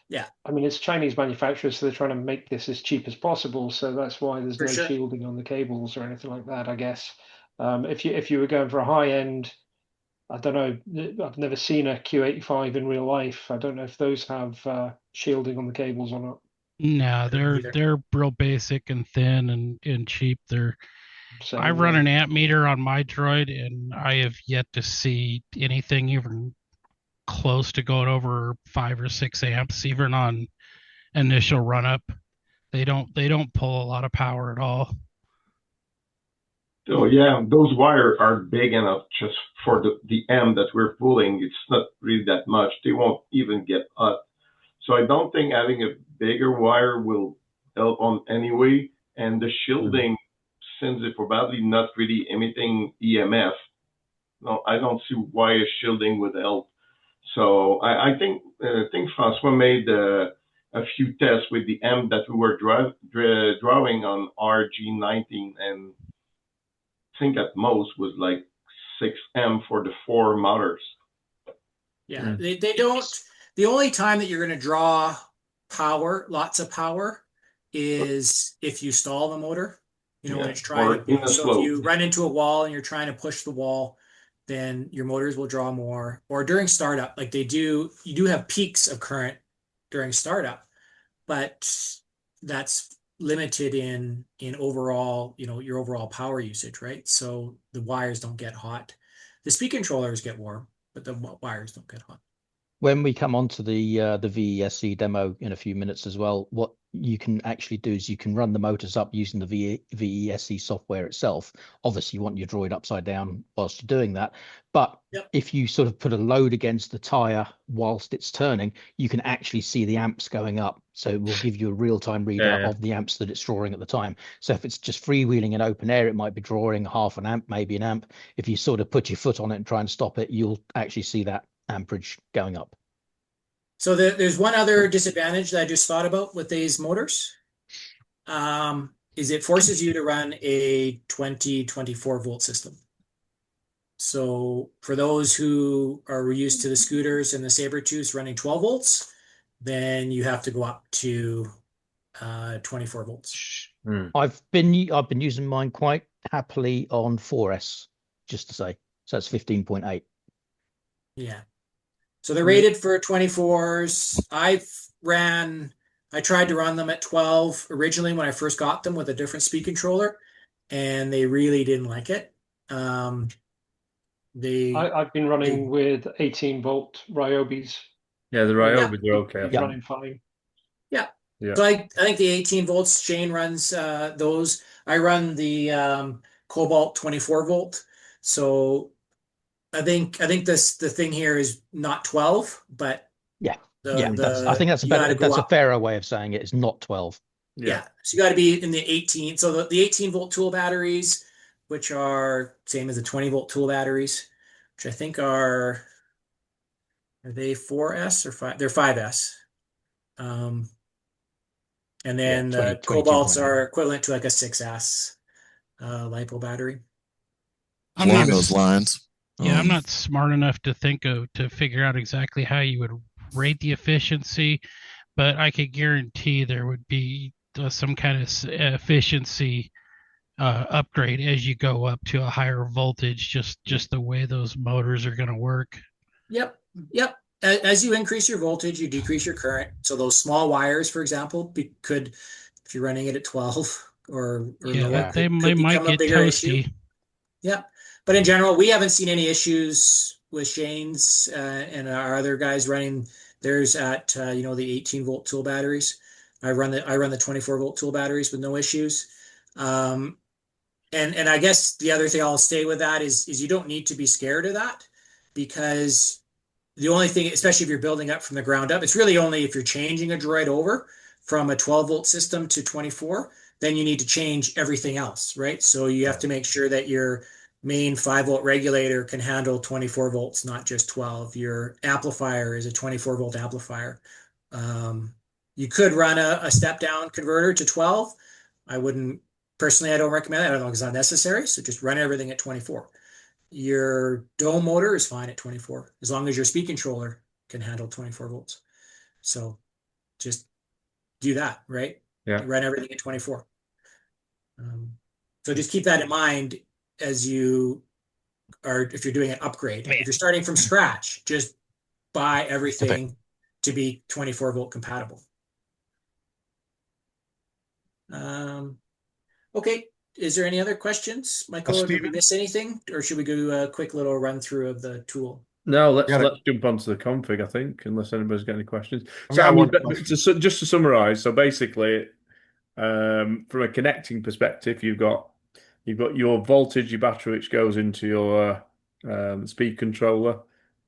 yeah. I mean, it's Chinese manufacturers, so they're trying to make this as cheap as possible. So that's why there's no shielding on the cables or anything like that, I guess. If you were going for a high end, I don't know. I've never seen a Q85 in real life. I don't know if those have shielding on the cables or not. No, they're real basic and thin and cheap. I run an amp meter on my droid, and I have yet to see anything even close to going over 5 or 6 amps, even on initial run up. They don't pull a lot of power at all. So yeah, those wires are big enough just for the amp that we're pulling. It's not really that much. They won't even get hot. So I don't think having a bigger wire will help on anyway. And the shielding, since it's probably not really emitting EMF, no, I don't see why a shielding would help. So I think Francois made a few tests with the amp that we were drawing on RG19, and I think at most was like 6 amp for the 4 motors. Yeah, they don't. The only time that you're going to draw power, lots of power, is if you stall the motor. When it's trying to. So if you run into a wall and you're trying to push the wall, then your motors will draw more. Or during startup, like you do have peaks of current during startup, but that's limited in overall, your overall power usage, right? So the wires don't get hot. The speed controllers get warm, but the wires don't get hot. When we come on to the VESC demo in a few minutes as well, what you can actually do is you can run the motors up using the VESC software itself. Obviously, you want your droid upside down whilst you're doing that. But if you sort of put a load against the tire whilst it's turning, you can actually see the amps going up. So it will give you a real-time readout of the amps that it's drawing at the time. So if it's just freewheeling in open air, it might be drawing half an amp, maybe an amp. If you sort of put your foot on it and try and stop it, you'll actually see that amperage going up. So there's one other disadvantage that I just thought about with these motors, is it forces you to run a 24 volt system. So for those who are used to the scooters and the Sabertooths running 12 volts, then you have to go up to 24 volts. I've been using mine quite happily on 4S, just to say. So that's 15.8. Yeah. So they're rated for 24s. I tried to run them at 12 originally when I first got them with a different speed controller, and they really didn't like it. I've been running with 18 volt Ryobis. Yeah, the Ryobi, they're okay. Running fine. Yeah. So I think the 18 volts, Shane runs those. I run the Cobalt 24 volt. So I think the thing here is not 12, but I think that's a fairer way of saying it. It's not 12. Yeah. So you got to be in the 18. So the 18 volt tool batteries, which are same as the 20 volt tool batteries, which I think are they 4S or 5? They're 5S. And then the Cobalts are equivalent to like a 6S LiPo battery. Along those lines. Yeah, I'm not smart enough to figure out exactly how you would rate the efficiency, but I could guarantee there would be some kind of efficiency upgrade as you go up to a higher voltage, just the way those motors are going to work. Yep. As you increase your voltage, you decrease your current. So those small wires, for example, could, if you're running it at 12 or lower, they might get toasty. Yep. But in general, we haven't seen any issues with Shane's and our other guys running theirs at the 18 volt tool batteries. I run the 24 volt tool batteries with no issues. And I guess the other thing I'll stay with that is you don't need to be scared of that, because the only thing, especially if you're building up from the ground up, it's really only if you're changing a droid over from a 12-volt system to 24, then you need to change everything else, right? So you have to make sure that your main 5-volt regulator can handle 24 volts, not just 12. Your amplifier is a 24-volt amplifier. You could run a step-down converter to 12. I wouldn't, personally, I don't recommend that. I don't know if it's not necessary, so just run everything at 24. Your dome motor is fine at 24, as long as your speed controller can handle 24 volts. So just do that, right? Yeah. Run everything at 24. So just keep that in mind as you are, if you're doing an upgrade. If you're starting from scratch, just buy everything to be 24-volt compatible. Okay. Is there any other questions, Michael? Did we miss anything, or should we do a quick little run through of the tool? No, let's jump onto the config, I think, unless anybody's got any questions. So, just to summarize, so basically, from a connecting perspective, you've got your voltage, your battery, which goes into your speed controller,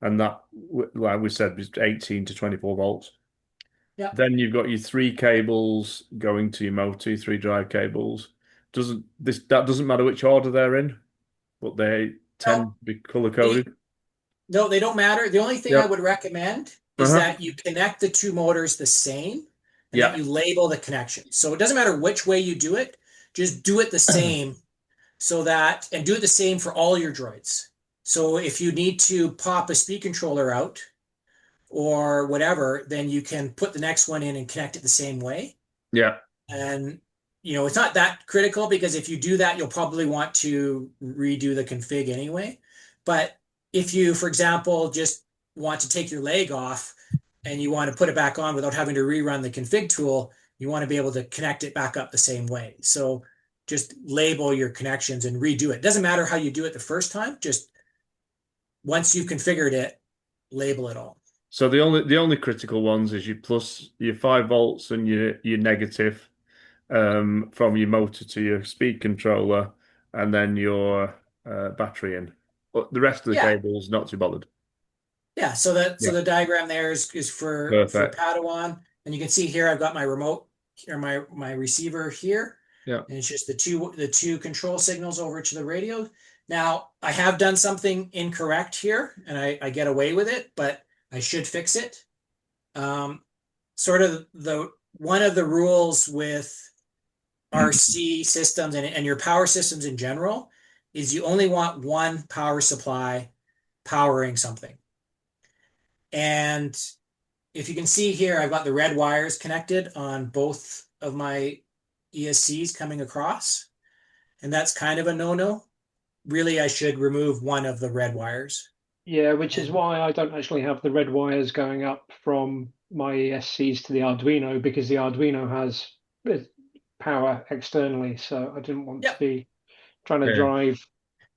and that, like we said, is 18 to 24 volts. Yeah. Then you've got your 3 cables going to your motor, 3 drive cables. That doesn't matter which order they're in, but they tend to be color coded. No, they don't matter. The only thing I would recommend is that you connect the 2 motors the same, and that you label the connection. So it doesn't matter which way you do it, just do it the same, and do it the same for all your droids. So if you need to pop a speed controller out or whatever, then you can put the next one in and connect it the same way. Yeah. And it's not that critical, because if you do that, you'll probably want to redo the config anyway. But if you, for example, just want to take your leg off and you want to put it back on without having to rerun the config tool, you want to be able to connect it back up the same way. So just label your connections and redo it. It doesn't matter how you do it the first time. Just once you've configured it, label it all. So the only critical ones is your 5 volts and your negative. From your motor to your speed controller, and then your battery in. But the rest of the cables, not too bothered. Yeah, so the diagram there is for Padawan, and you can see here I've got my remote or my receiver here. Yeah, and it's just the two control signals over to the radio. Now I have done something incorrect here, and I get away with it, but I should fix it. Sort of one of the rules with RC systems and your power systems in general is you only want one power supply powering something. And if you can see here, I've got the red wires connected on both of my ESCs coming across, and that's kind of a no-no. Really, I should remove one of the red wires. Yeah, which is why I don't actually have the red wires going up from my ESCs to the Arduino, because the Arduino has power externally, so I didn't want to be trying to drive.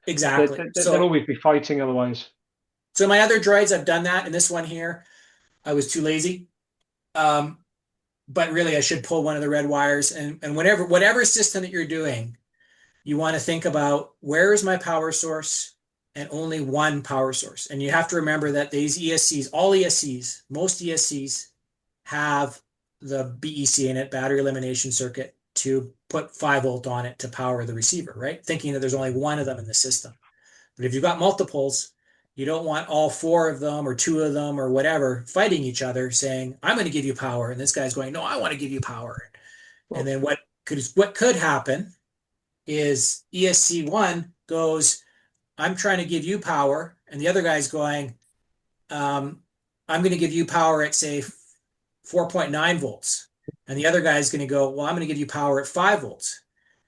Exactly. They'll always be fighting otherwise. So my other droids, I've done that. And this one here, I was too lazy. But really, I should pull one of the red wires. And whatever system that you're doing, you want to think about, where is my power source, and only one power source. And you have to remember that these ESCs, most ESCs have the BEC in it, battery elimination circuit, to put 5 volt on it to power the receiver, right? Thinking that there's only one of them in the system. But if you've got multiples, you don't want all 4 of them or 2 of them or whatever fighting each other, saying, I'm going to give you power. And this guy's going, no, I want to give you power. And then what could happen is ESC1 goes, I'm trying to give you power. And the other guy's going, I'm going to give you power at, say, 4.9 volts. And the other guy's going to go, well, I'm going to give you power at 5 volts.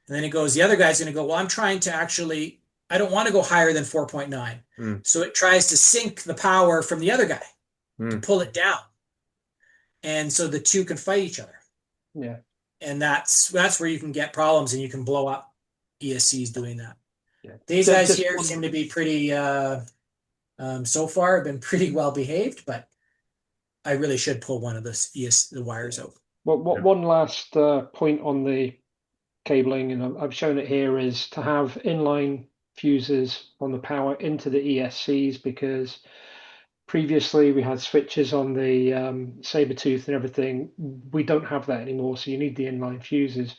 And then it goes, the other guy's going to go, well, I'm trying to actually, I don't want to go higher than 4.9. So it tries to sink the power from the other guy to pull it down. And so the two can fight each other. Yeah. And that's where you can get problems, and you can blow up ESCs doing that. Yeah. These guys here seem to be pretty, so far have been pretty well behaved, but I really should pull one of the wires out. Well, one last point on the cabling, and I've shown it here, is to have inline fuses on the power into the ESCs, because previously we had switches on the Sabertooth and everything. We don't have that anymore, so you need the inline fuses.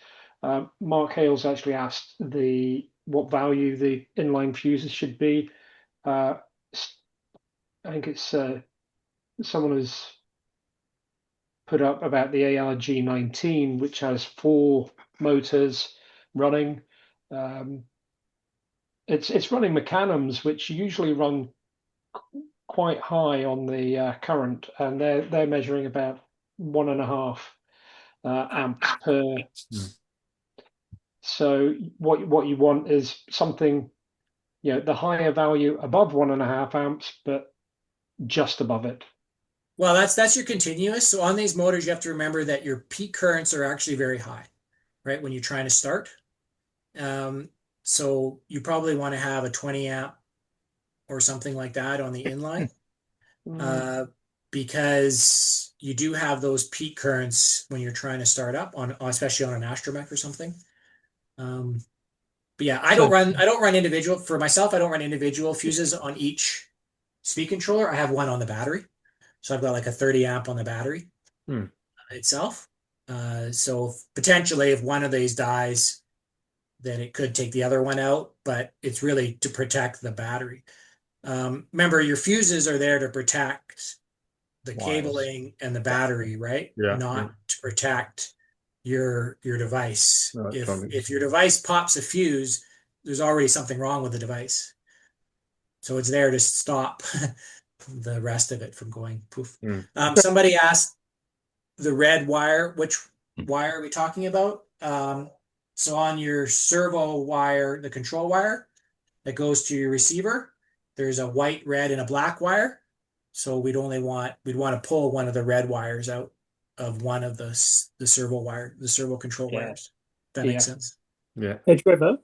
Mark Hales actually asked what value the inline fuses should be. I think it's someone has put up about the ARG19, which has 4 motors running. It's running mecanums, which usually run quite high on the current, and they're measuring about 1.5 amps per. So what you want is something, the higher value above 1.5 amps, but just above it. Well, that's your continuous. So on these motors, you have to remember that your peak currents are actually very high, right? When you're trying to start. So you probably want to have a 20 amp or something like that on the inline, because you do have those peak currents when you're trying to start up especially on an astromech or something. But yeah, I don't run individual for myself. I don't run individual fuses on each speed controller. I have one on the battery. So I've got like a 30 amp on the battery itself. So potentially if one of these dies, then it could take the other one out, but it's really to protect the battery. Remember, your fuses are there to protect the cabling and the battery, right? Not to protect your device. If your device pops a fuse, there's already something wrong with the device. So it's there to stop the rest of it from going poof. Somebody asked the red wire, which wire are we talking about? So on your servo wire, the control wire that goes to your receiver, there's a white, red, and a black wire. So we'd want to pull one of the red wires out of one of the servo control wires. That makes sense. Yeah. Hey, Trevor.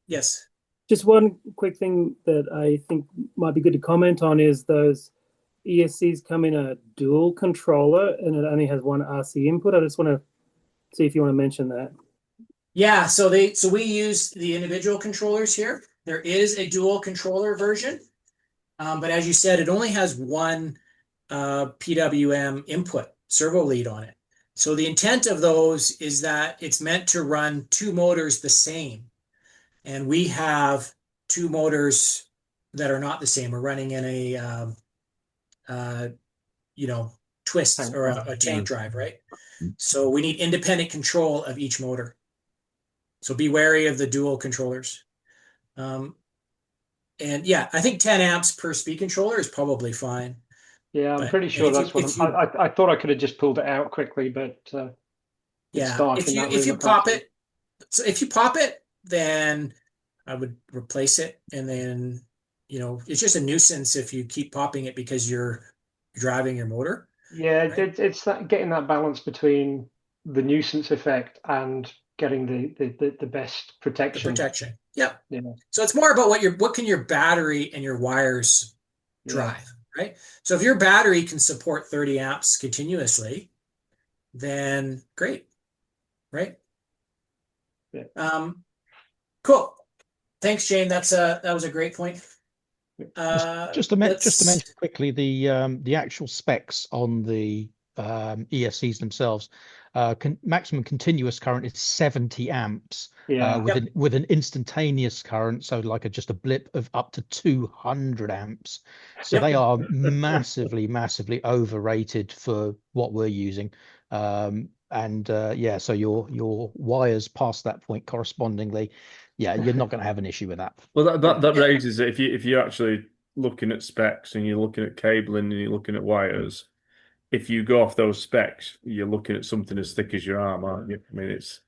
Yes. Just one quick thing that I think might be good to comment on is those ESCs come in a dual controller and it only has one RC input. I just want to see if you want to mention that. Yeah, so we use the individual controllers here. There is a dual controller version, but as you said, it only has one PWM input servo lead on it. So the intent of those is that it's meant to run 2 motors the same. And we have 2 motors that are not the same. We're running in a twist or a tank drive, right? So we need independent control of each motor. So be wary of the dual controllers. And yeah, I think 10 amps per speed controller is probably fine. Yeah, I'm pretty sure that's what I thought I could have just pulled it out quickly, but yeah, if you pop it, then I would replace it, and then it's just a nuisance if you keep popping it because you're driving your motor. Yeah, right? It's that getting that balance between the nuisance effect and getting the best protection. Yeah. So it's more about what can your battery and your wires drive, right? So if your battery can support 30 amps continuously, then great, right? Yeah. Cool. Thanks, Jane. That was a great point. Just to mention quickly the actual specs on the ESCs themselves. Maximum continuous current is 70 amps with an instantaneous current, so like just a blip of up to 200 amps. So they are massively overrated for what we're using. So your wires past that point correspondingly, you're not going to have an issue with that. Well, that raises it. If you're actually looking at specs and you're looking at cabling and you're looking at wires, if you go off those specs, you're looking at something as thick as your arm, aren't you? I mean, it's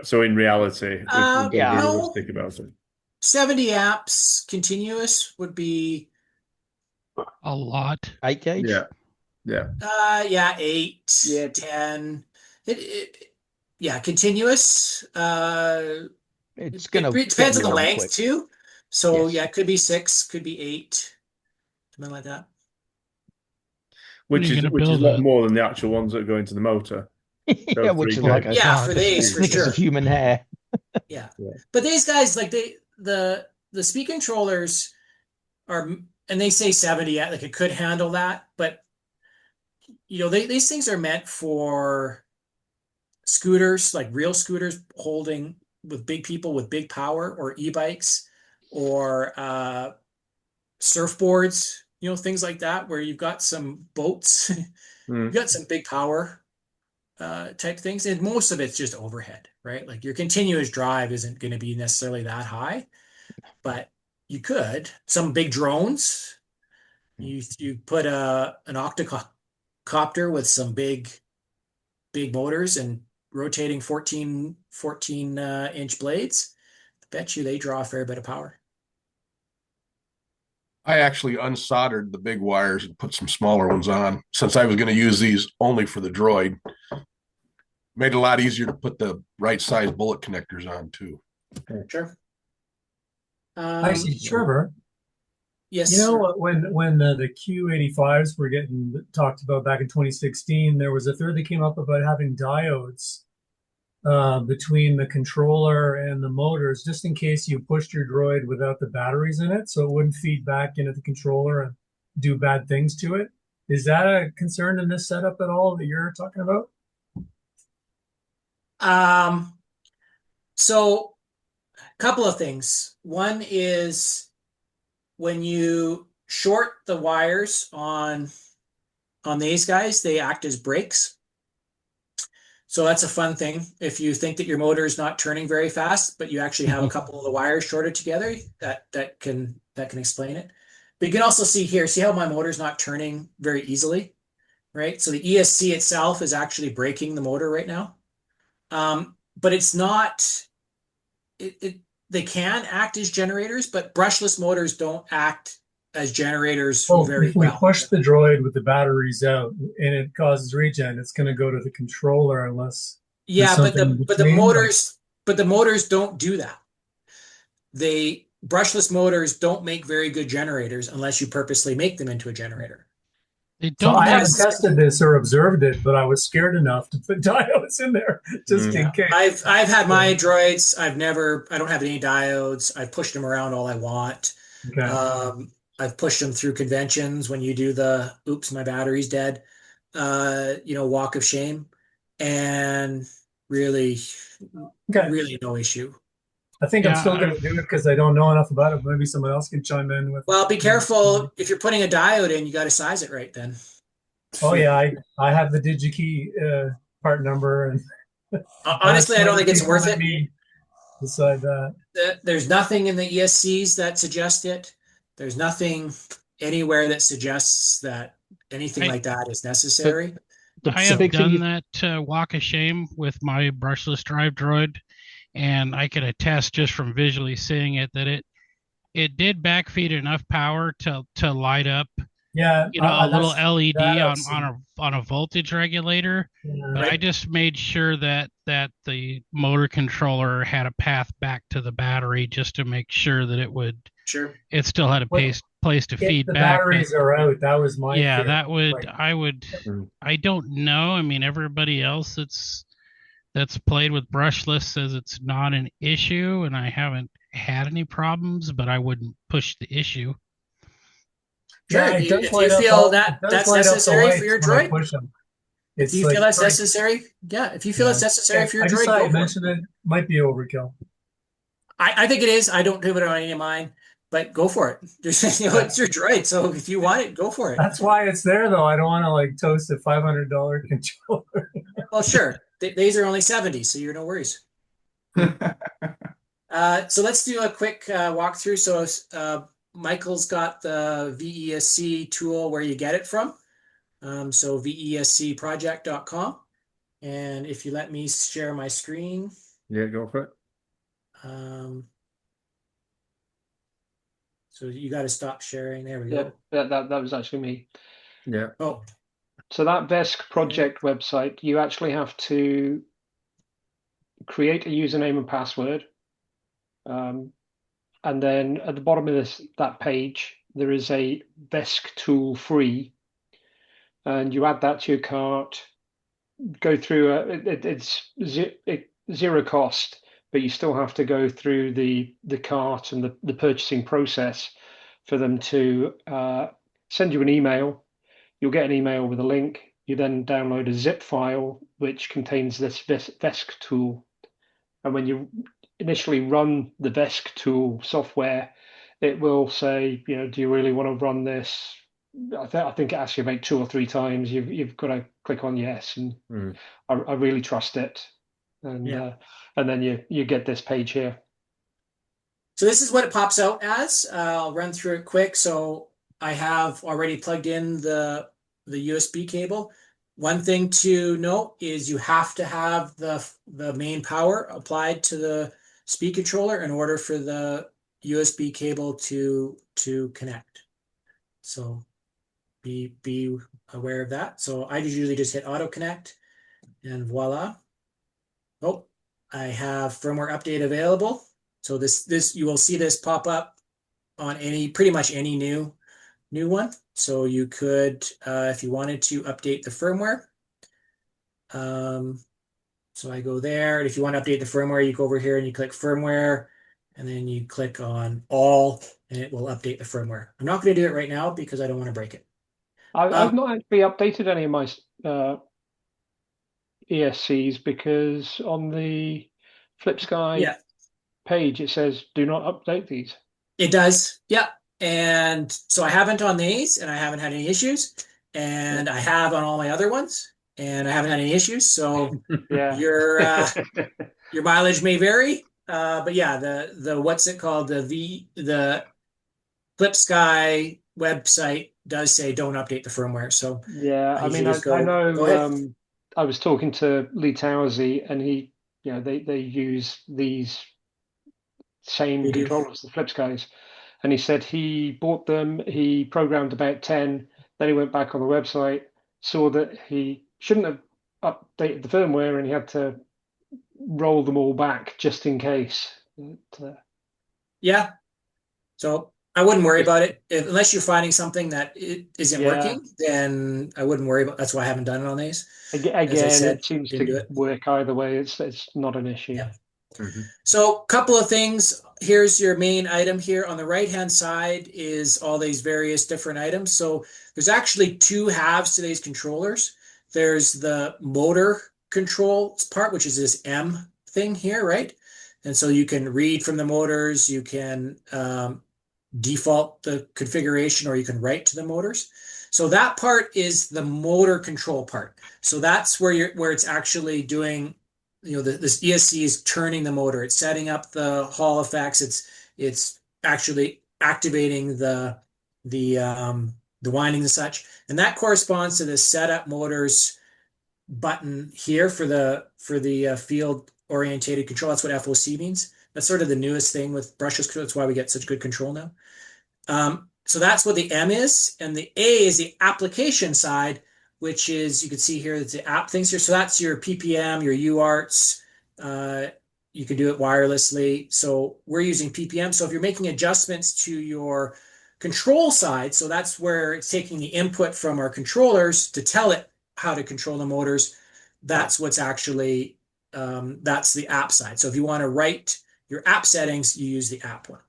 so in reality, we're being realistic about it. 70 amps continuous would be a lot. 8 gauge. Yeah. 8, 10. Continuous. It depends on the length too. So it could be 6, could be 8, something like that. Which is a lot more than the actual ones that go into the motor. Which is like for these for sure. Of human hair. But these guys, like the speed controllers are and they say 70, like it could handle that, but these things are meant for scooters, like real scooters holding with big people with big power, or e-bikes, or surfboards, things like that, where you've got some boats, you've got some big power type things, and most of it's just overhead, right? Like your continuous drive isn't going to be necessarily that high, but you could. Some big drones, you put an octocopter with some big motors and rotating 14 inch blades. I bet you they draw a fair bit of power. I actually unsoldered the big wires and put some smaller ones on, since I was going to use these only for the droid. Made it a lot easier to put the right size bullet connectors on too. Sure. Actually, Trevor. Yes. You know, when the Q85s were getting talked about back in 2016, there was a third that came up about having diodes between the controller and the motors, just in case you pushed your droid without the batteries in it, so it wouldn't feed back into the controller and do bad things to it. Is that a concern in this setup at all that you're talking about? So a couple of things. One is when you short the wires on these guys, they act as brakes. So that's a fun thing. If you think that your motor is not turning very fast, but you actually have a couple of the wires shorted together, that can explain it. But you can also see here, see how my motor is not turning very easily, right? So the ESC itself is actually braking the motor right now. But it's not, they can act as generators, but brushless motors don't act as generators very if we well. push the droid with the batteries out and it causes regen, it's going to go to the controller unless but the motors don't do that. Brushless motors don't make very good generators unless you purposely make them into a generator. So I haven't tested this or observed it, but I was scared enough to put diodes in there just in case. I've had my droids. I don't have any diodes. I've pushed them around all I want. Okay. I've pushed them through conventions when you do the oops, my battery's dead, walk of shame, and really no issue. I think I'm still going to do it because I don't know enough about it. Maybe someone else can chime in with. Well, be careful if you're putting a diode in. You got to size it right then. Oh yeah, I have the DigiKey part number, and honestly, I don't think it's worth it. Beside that, there's nothing in the ESCs that suggest it. There's nothing anywhere that suggests that anything like that is necessary. I have done that walk of shame with my brushless drive droid, and I can attest just from visually seeing it that it did backfeed enough power to light up a little LED on a voltage regulator. But I just made sure that the motor controller had a path back to the battery just to make sure that it still had a place to feed the back. Batteries are out. That was my fear. That would I don't know. I mean, everybody else that's played with brushless says it's not an issue, and I haven't had any problems, but I wouldn't push the issue. Sure, if you feel that's necessary for your droid, if you feel that's necessary, if you feel it's necessary for your droid, I mentioned it might be overkill. I think it is. I don't do it on any of mine, but go for it. It's your droid, so if you want it, go for it. That's why it's there, though. I don't want to toast a $500 controller. Well, sure. These are only 70, so you're no worries. So let's do a quick walkthrough. So Michael's got the VESC tool where you get it from. So VESCproject.com. And if you let me share my screen. Yeah, go for it. So you got to stop sharing. There we go. That was actually me. Yeah. Oh. So that VESC project website, you actually have to create a username and password. And then at the bottom of that page, there is a VESC tool free. And you add that to your cart, go through, it's zero cost, but you still have to go through the cart and the purchasing process. for them to send you an email. You'll get an email with a link. You then download a zip file which contains this VESC tool. And when you initially run the VESC tool software, it will say, do you really want to run this? I think it asks you about 2 or 3 times. You've got to click on yes, and I really trust it. And then you get this page here. So this is what it pops out as. I'll run through it quick. So I have already plugged in the USB cable. One thing to note is you have to have the main power applied to the speed controller in order for the USB cable to connect. So be aware of that. So I usually just hit auto connect, and voila. Oh, I have firmware update available. So this you will see this pop up on pretty much any new one. So you could, if you wanted to update the firmware. So I go there, and if you want to update the firmware, you go over here and you click firmware, and then you click on all, and it will update the firmware. I'm not going to do it right now because I don't want to break it. I've not actually updated any of my ESCs because on the FlipSky page it says do not update these. It does, yeah. And so I haven't on these, and I haven't had any issues, and I have on all my other ones, and I haven't had any issues. So your mileage may vary, but yeah, the what's it called, the FlipSky website does say don't update the firmware. So yeah, I mean, I know. I was talking to Lee Towersey, and he, they use these same controllers, the FlipSkys, and he said he bought them. He programmed about 10. Then he went back on the website, saw that he shouldn't have updated the firmware, and he had to roll them all back just in case. Yeah. So I wouldn't worry about it unless you're finding something that it isn't working. Then I wouldn't worry about. That's why I haven't done it on these. Again, it seems to work either way. It's not an issue. Yeah. So a couple of things. Here's your main item here. On the right-hand side is all these various different items. So there's actually 2 halves to these controllers. There's the motor control part, which is this M thing here, right? And so you can read from the motors. You can default the configuration, or you can write to the motors. So that part is the motor control part. So that's where it's actually doing, this ESC is turning the motor. It's setting up the Hall effects. It's actually activating the winding and such. And that corresponds to the setup motors button here for the field orientated control. That's what FOC means. That's sort of the newest thing with brushless control. That's why we get such good control now. So that's what the M is, and the A is the application side, which is, you can see here, it's the app things here. So that's your PPM, your UARTs. You can do it wirelessly. So we're using PPM. So if you're making adjustments to your control side, so that's where it's taking the input from our controllers to tell it how to control the motors. That's what's actually, that's the app side. So if you want to write your app settings, you use the app one.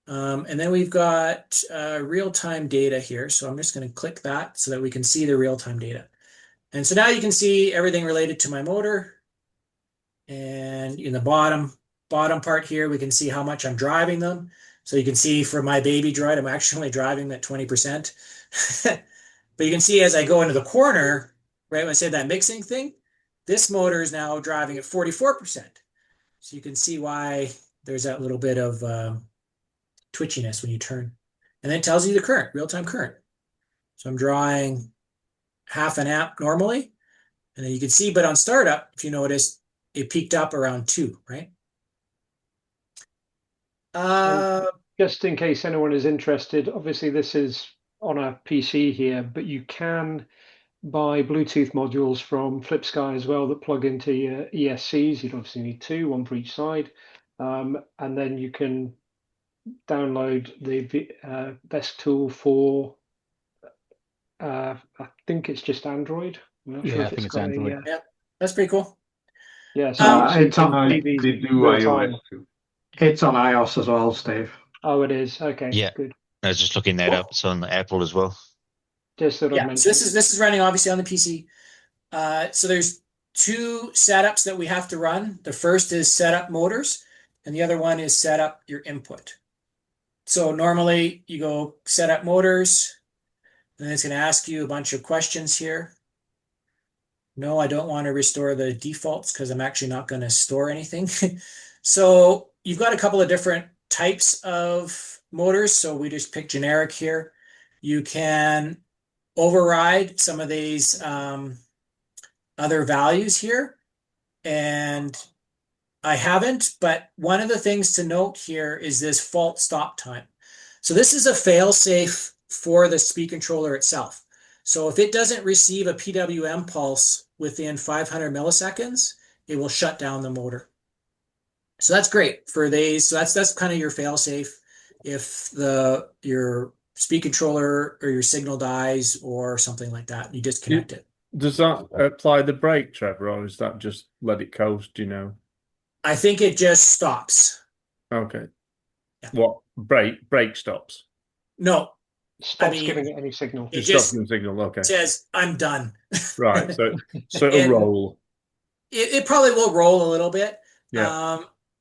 And then we've got real-time data here. So I'm just going to click that so that we can see the real-time data. And so now you can see everything related to my motor. And in the bottom part here, we can see how much I'm driving them. So you can see for my baby droid, I'm actually only driving at 20%. But you can see as I go into the corner, right, when I said that mixing thing, this motor is now driving at 44%. So you can see why there's that little bit of twitchiness when you turn. And then it tells you the current, real-time current. So I'm drawing 0.5 amp normally. And then you can see, but on startup, if you notice, it peaked up around 2, right? Just in case anyone is interested, obviously this is on a PC here, but you can buy Bluetooth modules from FlipSky as well that plug into your ESCs. You'd obviously need 2, one for each side. And then you can download the VESC tool for, I think it's just Android. I'm not sure I if think it's Android. Yeah, that's pretty cool. Yeah, so it's on they do iOS too. It's on iOS as well, Steve. Oh, it is. Okay, Yeah. good. I was just looking that up. It's on Apple as well. Just sort of Yeah, so this is running obviously on the PC. So there's two setups that we have to run. The first is set up motors, and the other one is set up your input. So normally you go set up motors, and it's going to ask you a bunch of questions here. No, I don't want to restore the defaults because I'm actually not going to store anything. So you've got a couple of different types of motors. So we just pick generic here. You can override some of these other values here. And I haven't, but one of the things to note here is this fault stop time. So this is a fail-safe for the speed controller itself. So if it doesn't receive a PWM pulse within 500 milliseconds, it will shut down the motor. So that's great for these. So that's kind of your fail-safe. If your speed controller or your signal dies or something like that, you disconnect it. Does that apply the brake, Trevor, or is that just let it coast? Do you know? I think it just stops. Okay. Yeah. What brake stops? No. Stops giving it any signal. It stops giving signal. Okay. Says I'm done. Right. So it'll roll. It probably will roll a little bit. Yeah.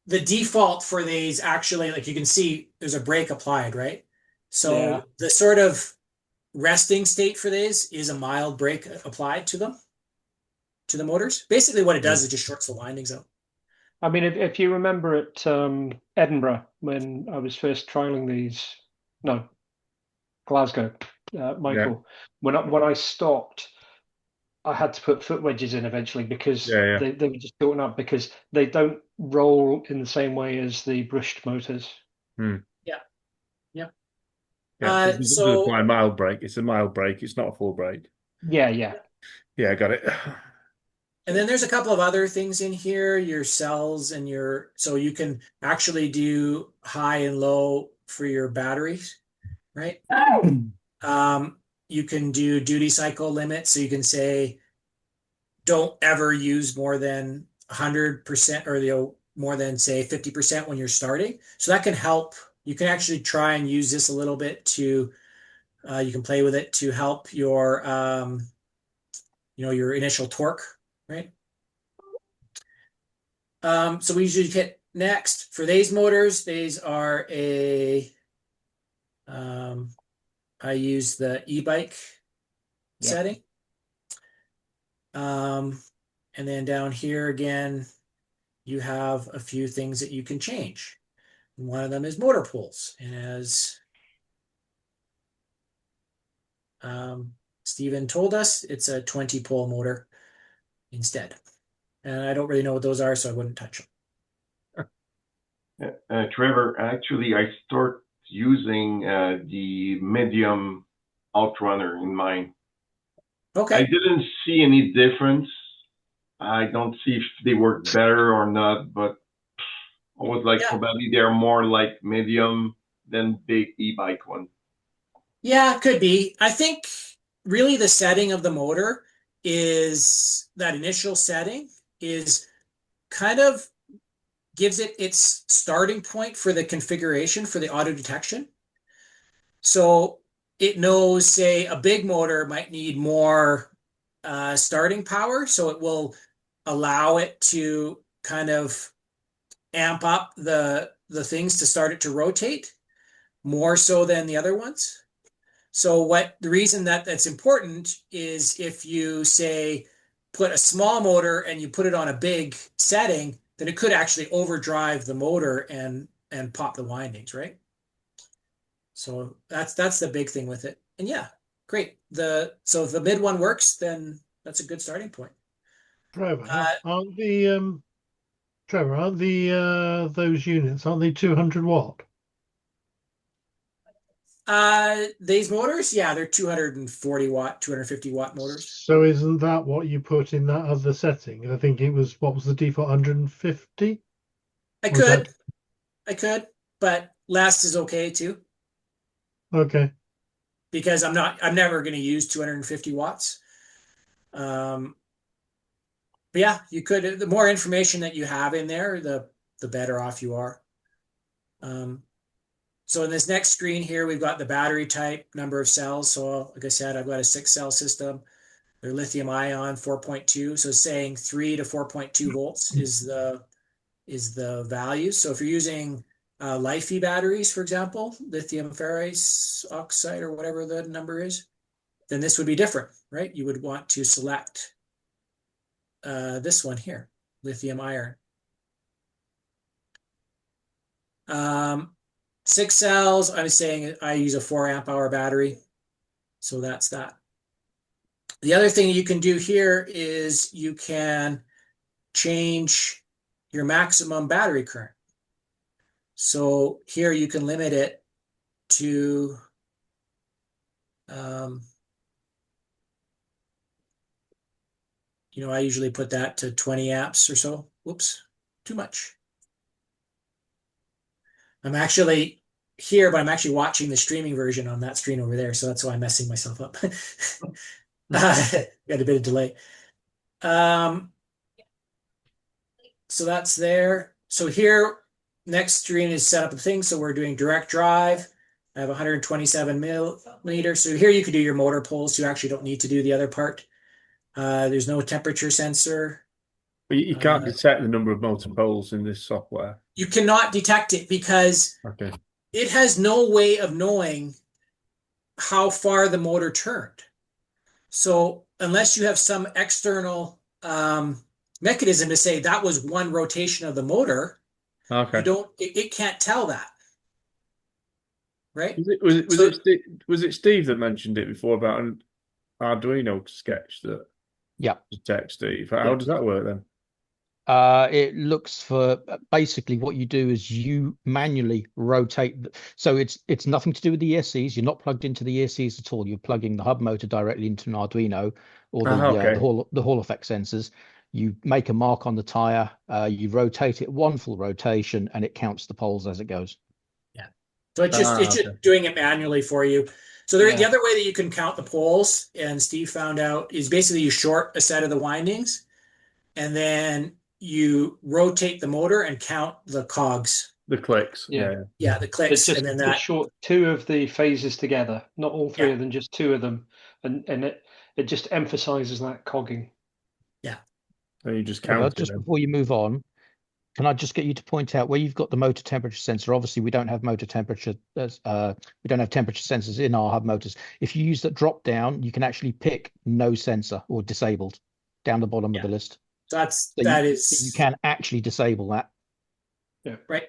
The default for these actually, like you can see, there's a brake applied, right? So the sort of resting state for these is a mild brake applied to them, to the motors. Basically, what it does is it just shorts the windings out. I mean, if you remember at Edinburgh when I was first trialing these, no, Glasgow, Michael, when I stopped, I had to put foot wedges in eventually because they were just built up because they don't roll in the same way as the brushed motors. Yeah. Yeah, it doesn't apply a mild brake. It's a mild brake. It's not a full brake. Yeah, I got it. And then there's a couple of other things in here, your cells and so you can actually do high and low for your batteries, right? You can do duty cycle limit. So you can say, don't ever use more than 100% or more than say 50% when you're starting. So that can help. You can actually try and use this a little bit to, you can play with it to help your, your initial torque, right? So we usually hit next. For these motors, these are I use the e-bike setting. And then down here again, you have a few things that you can change. One of them is motor pulls. And as Steven told us, it's a 20-pole motor instead. And I don't really know what those are, so I wouldn't touch them. Trevor, actually, I start using the medium outrunner in mine. Okay. I didn't see any difference. I don't see if they work better or not, but I was like, probably they're more like medium than big e-bike one. Yeah, could be. I think really the setting of the motor is that initial setting is kind of gives it its starting point for the configuration for the auto detection. So it knows, say, a big motor might need more starting power, so it will allow it to kind of amp up the things to start it to rotate more so than the other ones. So the reason that's important is if you say put a small motor and you put it on a big setting, then it could actually overdrive the motor and pop the windings, right? So that's the big thing with it. And yeah, great. So if the mid one works, then that's a good starting point. Trevor, aren't those units, aren't they 200 watt? These motors, yeah, they're 240 watt, 250 watt motors. So isn't that what you put in that other setting? I think it was, what was the default, 150? I could, but less is okay too. Okay. Because I'm never going to use 250 watts. But yeah, you could. The more information that you have in there, the better off you are. So in this next screen here, we've got the battery type, number of cells. So like I said, I've got a 6-cell system. They're lithium ion 4.2. So saying 3 to 4.2 volts is the value. So if you're using LiFePO batteries, for example, lithium ferrous oxide or whatever the number is, then this would be different, right? You would want to select this one here, lithium iron. 6 cells, I'm saying I use a 4 amp hour battery. So that's that. The other thing you can do here is you can change your maximum battery current. So here you can limit it to I usually put that to 20 amps or so. Whoops, too much. I'm actually here, but I'm actually watching the streaming version on that screen over there. So that's why I'm messing myself up. Got a bit of delay. So that's there. So here, next screen is set up of things. So we're doing direct drive. I have 127 millimeters. So here you could do your motor pulls. You actually don't need to do the other part. There's no temperature sensor. But you can't detect the number of motor poles in this software. You cannot detect it because it has no way of knowing how far the motor turned. So unless you have some external mechanism to say that was one rotation of the motor, it can't tell that. Right? Was it Steve that mentioned it before about an Arduino sketch that detects Steve? How does that work then? It looks for basically what you do is you manually rotate. So it's nothing to do with the ESCs. You're not plugged into the ESCs at all. You're plugging the hub motor directly into an Arduino or the Hall effect sensors. You make a mark on the tire. You rotate it one full rotation, and it counts the poles as it goes. Yeah. So it's just doing it manually for you. So the other way that you can count the poles, and Steve found out, is basically you short a set of the windings, and then you rotate the motor and count the cogs. The clicks. Yeah, the clicks. It's and then that short 2 of the phases together, not all 3 of them, just 2 of them. And it just emphasizes that cogging. Yeah. So you just count it. Just before you move on, can I just get you to point out where you've got the motor temperature sensor? Obviously, we don't have motor temperature. We don't have temperature sensors in our hub motors. If you use that drop down, you can actually pick no sensor or disabled down the bottom of the list. So you can actually disable that. Yeah. Right.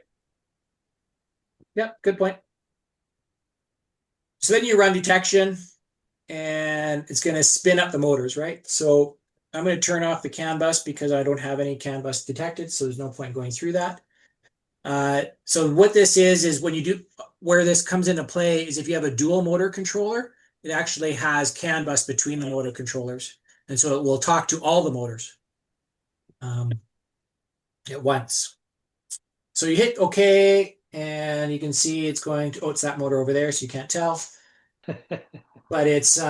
Yeah, good point. So then you run detection, and it's going to spin up the motors, right? So I'm going to turn off the CAN bus because I don't have any CAN bus detected, so there's no point going through that. So what this is when you do, where this comes into play is if you have a dual motor controller, it actually has CAN bus between the motor controllers. And so it will talk to all the motors at once. So you hit OK, and you can see it's going to, it's that motor over there, so you can't tell. But it's, it's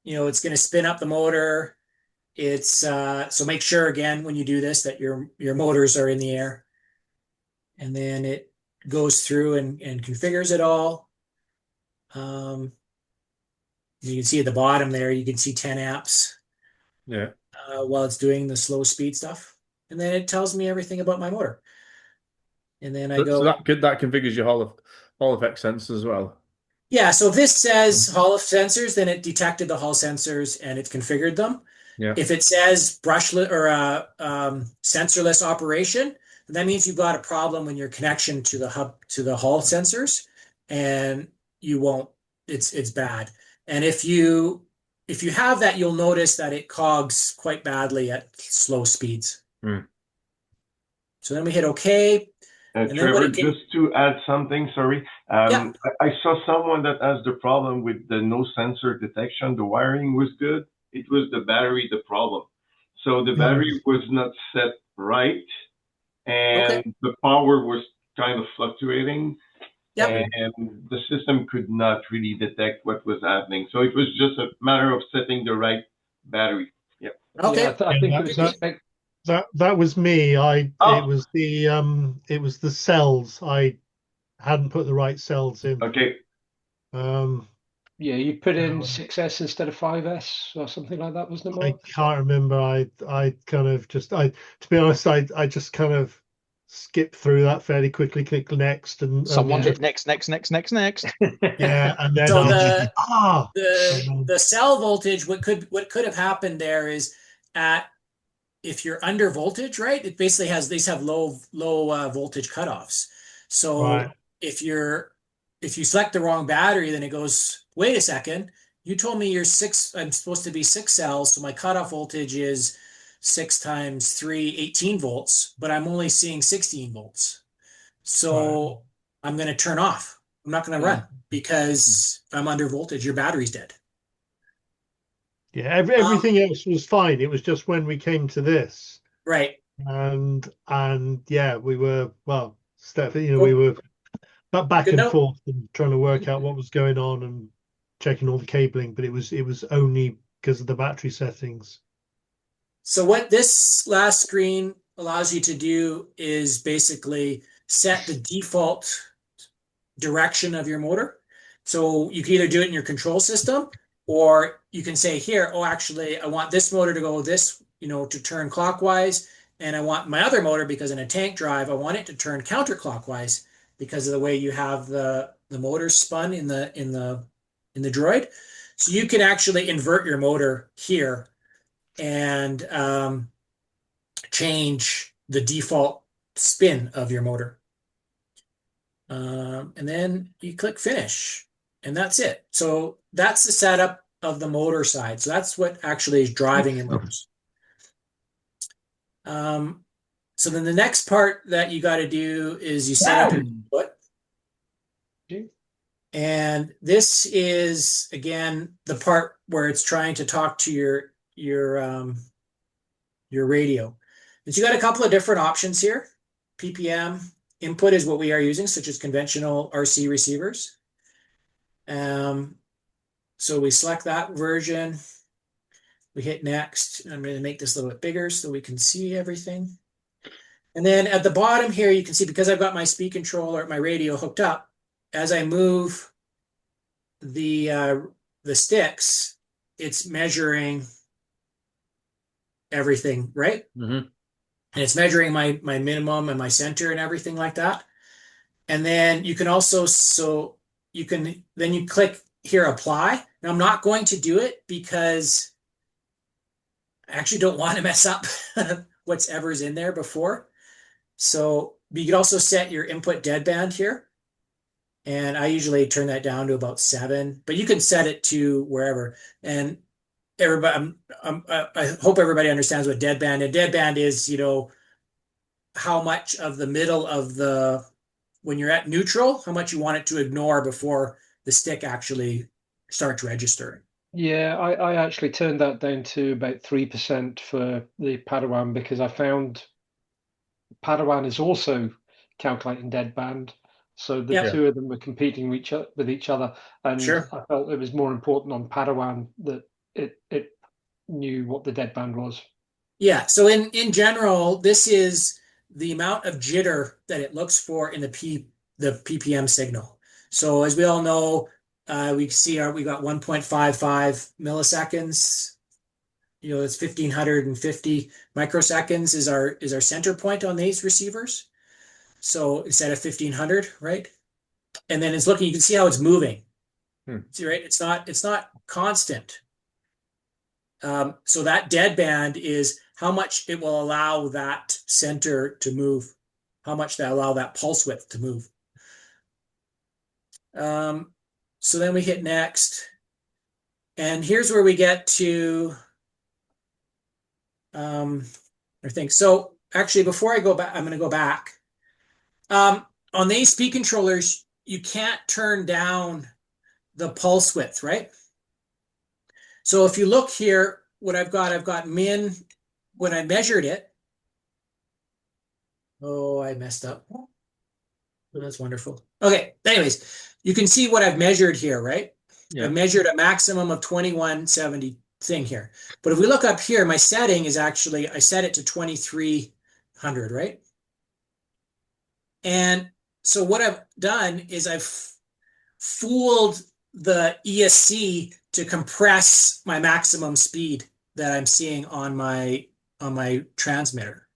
going to spin up the motor. It's so make sure again when you do this that your motors are in the air, and then it goes through and configures it all. You can see at the bottom there, you can see 10 amps. Yeah. While it's doing the slow speed stuff, and then it tells me everything about my motor. And then I go. So that configures your Hall effect sensors as well. Yeah. So if this says Hall of sensors, then it detected the Hall sensors and it configured them. Yeah. If it says brushless or sensorless operation, that means you've got a problem when your connection to the hub to the Hall sensors, and you won't. It's bad. And if you have that, you'll notice that it cogs quite badly at slow speeds. So then we hit OK. Trevor, just to add something, sorry. I saw someone that has the problem with the no sensor detection. The wiring was good. It was the battery the problem. So the battery was not set right, and the power was kind of fluctuating. And the system could not really detect what was happening. So it was just a matter of setting the right battery. Yeah. Okay. Yeah, I think it was that was me. It was the cells. I hadn't put the right cells in. Okay. Yeah, you put in 6S instead of 5S or something like that, wasn't it, I Mark? can't remember. I kind of just to be honest, I just kind of skipped through that fairly quickly. Click next, and Someone hit next. Yeah, and then So the cell voltage, what could have happened there is if you're under voltage, right? It basically these have low voltage cutoffs. So if you select the wrong battery, then it goes, wait a second, you told me I'm supposed to be 6 cells, so my cutoff voltage is 6 times 3, 18 volts, but I'm only seeing 16 volts. So I'm going to turn off. I'm not going to run because I'm under voltage. Your battery's dead. Yeah, everything else was fine. It was just when we came to this. Right. And yeah, we were, well, Stephane, we were back and forth and trying to work out what was going on and checking all the cabling, but it was only because of the battery settings. So what this last screen allows you to do is basically set the default direction of your motor. So you can either do it in your control system, or you can say here, oh, actually, I want this motor to go this, to turn clockwise, and I want my other motor, because in a tank drive, I want it to turn counterclockwise because of the way you have the motor spun in the droid. So you can actually invert your motor here and change the default spin of your motor. And then you click finish, and that's it. So that's the setup of the motor side. So that's what actually is driving your motors. So then the next part that you got to do is you set up your input. And this is, again, the part where it's trying to talk to your radio. And so you got a couple of different options here. PPM input is what we are using, such as conventional RC receivers. So we select that version. We hit next. I'm going to make this a little bit bigger so we can see everything. And then at the bottom here, you can see, because I've got my speed controller, my radio hooked up, as I move the sticks, it's measuring everything, right? Mm-hmm. And it's measuring my minimum and my center and everything like that. And then you can also, then you click here, apply. Now I'm not going to do it because I actually don't want to mess up whatever's in there before. So you can also set your input deadband here. And I usually turn that down to about 7, but you can set it to wherever. And everybody, I hope everybody understands what deadband is. Deadband is, how much of the middle of when you're at neutral, how much you want it to ignore before the stick actually starts registering. Yeah, I actually turned that down to about 3% for the Padawan, because I found Padawan is also calculating deadband. So the two of them were competing with each other. And I felt it was more important on Padawan that it knew what the deadband was. Yeah, so in general, this is the amount of jitter that it looks for in the PPM signal. So as we all know, we see we got 1.55 milliseconds. It's 1550 microseconds is our center point on these receivers. So instead of 1500, right? And then it's looking, you can see how it's moving. See, right? It's not constant. So that deadband is how much it will allow that center to move, how much they allow that pulse width to move. So then we hit next. And here's where we get to I think. So actually, before I go back, I'm going to go back. On these speed controllers, you can't turn down the pulse width, right? So if you look here, what I've got min, when I measured it. Oh, I messed up. Oh, that's wonderful. Okay, anyways, you can see what I've measured here, right? Yeah. I've measured a maximum of 2170 thing here. But if we look up here, my setting is actually, I set it to 2300, right? And so what I've done is I've fooled the ESC to compress my maximum speed that I'm seeing on my transmitter.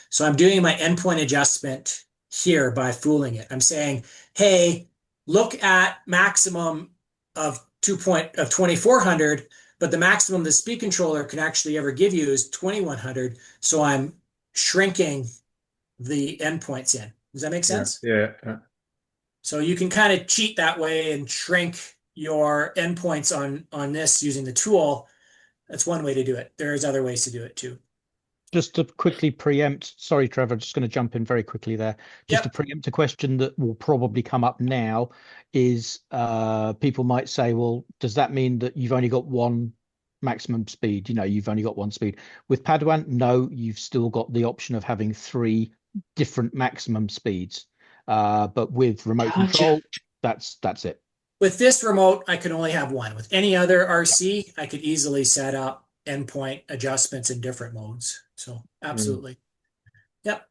So I'm doing my endpoint adjustment here by fooling it. I'm saying, hey, look at maximum of 2400, but the maximum the speed controller can actually ever give you is 2100. So I'm shrinking the endpoints in. Does that make sense? Yeah. So you can kind of cheat that way and shrink your endpoints on this using the tool. That's one way to do it. There's other ways to do it too. Just to quickly preempt, sorry, Trevor, just going to jump in very quickly there. Just to preempt a question that will probably come up now is people might say, well, does that mean that you've only got one maximum speed? You've only got one speed. With Padawan, no, you've still got the option of having 3 different maximum speeds. But with remote control, that's it. With this remote, I can only have one. With any other RC, I could easily set up endpoint adjustments in different modes. So absolutely. Yep.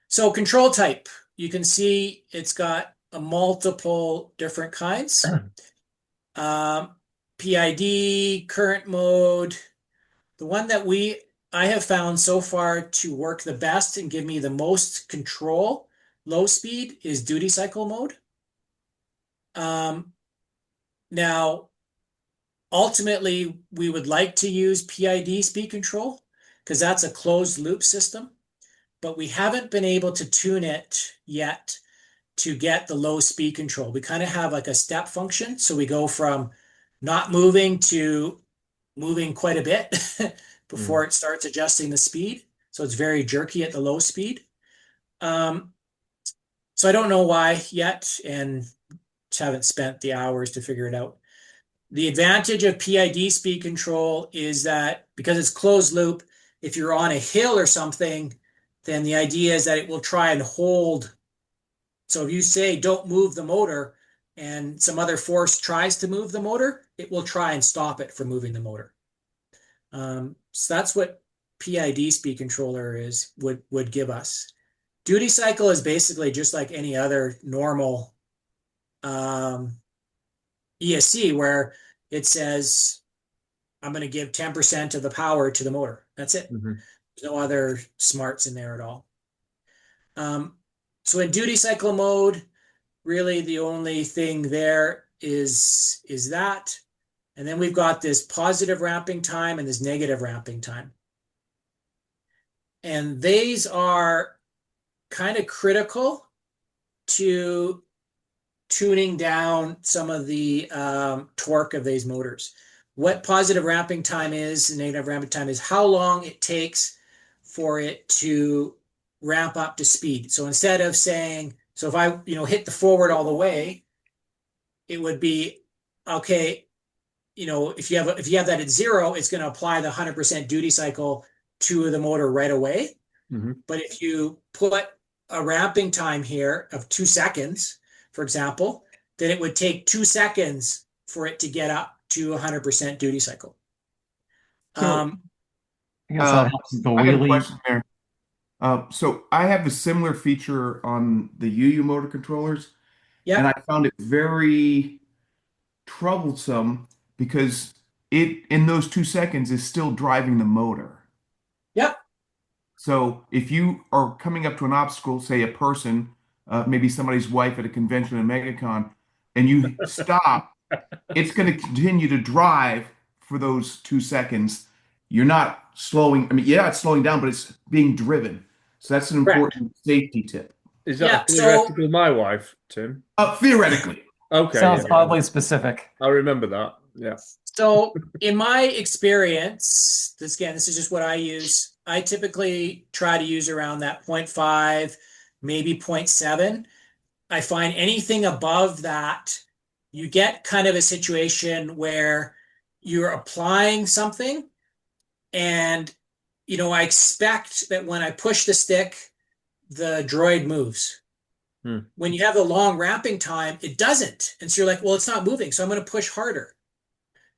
So control type, you can see it's got a multiple different kinds. PID, current mode. The one that I have found so far to work the best and give me the most control, low speed, is duty cycle mode. Now, ultimately, we would like to use PID speed control because that's a closed loop system, but we haven't been able to tune it yet to get the low speed control. We kind of have like a step function. So we go from not moving to moving quite a bit before it starts adjusting the speed. So it's very jerky at the low speed. So I don't know why yet, and haven't spent the hours to figure it out. The advantage of PID speed control is that because it's closed loop, if you're on a hill or something, then the idea is that it will try and hold. So if you say don't move the motor and some other force tries to move the motor, it will try and stop it from moving the motor. So that's what PID speed controller would give us. Duty cycle is basically just like any other normal ESC where it says I'm going to give 10% of the power to the motor. That's it. There's no other smarts in there at all. So in duty cycle mode, really the only thing there is that. And then we've got this positive ramping time and this negative ramping time. And these are kind of critical to tuning down some of the torque of these motors. What positive ramping time is and negative ramping time is how long it takes for it to ramp up to speed. So instead of saying, so if I hit the forward all the way, it would be okay. If you have that at 0, it's going to apply the 100% duty cycle to the motor right away. But if you put a ramping time here of 2 seconds, for example, then it would take 2 seconds for it to get up to 100% duty cycle. I guess that helps with the wheelie. I got a question there. So I have a similar feature on the UU motor controllers, and I found it very troublesome because it, in those 2 seconds, is still driving the motor. Yep. So if you are coming up to an obstacle, say a person, maybe somebody's wife at a convention at MegaCon, and you stop, it's going to continue to drive for those 2 seconds. You're not slowing. I mean, yeah, it's slowing down, but it's being driven. So that's an important safety tip. Is that theoretically my wife, Tim? Theoretically. Okay. Sounds oddly specific. I remember that. Yeah. So in my experience, this is just what I use. I typically try to use around that 0.5, maybe 0.7. I find anything above that, you get kind of a situation where you're applying something and, I expect that when I push the stick, the droid moves. When you have the long ramping time, it doesn't. And so you're like, well, it's not moving. So I'm going to push harder.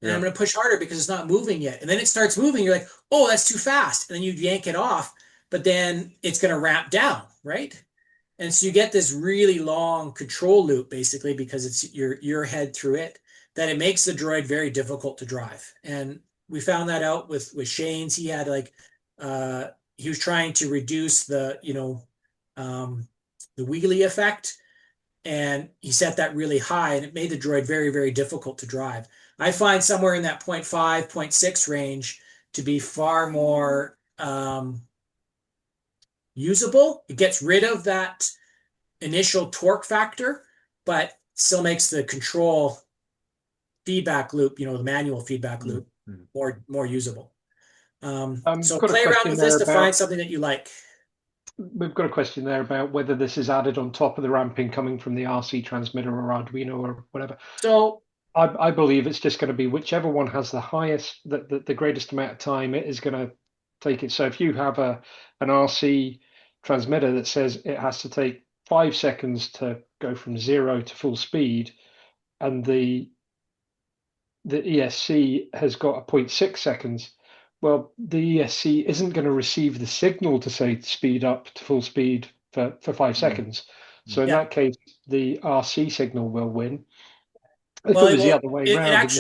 And I'm going to push harder because it's not moving yet. And then it starts moving. You're like, oh, that's too fast. And then you yank it off, but then it's going to ramp down, right? And so you get this really long control loop, basically, because it's your head through it, that it makes the droid very difficult to drive. And we found that out with Shane's. He had he was trying to reduce the wiggly effect, and he set that really high, and it made the droid very, very difficult to drive. I find somewhere in that 0.5, 0.6 range to be far more usable. It gets rid of that initial torque factor, but still makes the control feedback loop, the manual feedback loop, more usable. So play around with this to find something that you like. We've got a question there about whether this is added on top of the ramping coming from the RC transmitter or Arduino or whatever. So I believe it's just going to be whichever one has the highest, the greatest amount of time it is going to take it. So if you have an RC transmitter that says it has to take 5 seconds to go from 0 to full speed, and the ESC has got a 0.6 seconds, well, the ESC isn't going to receive the signal to say speed up to full speed for 5 seconds. So in that case, the RC signal will win. If it was the other way around,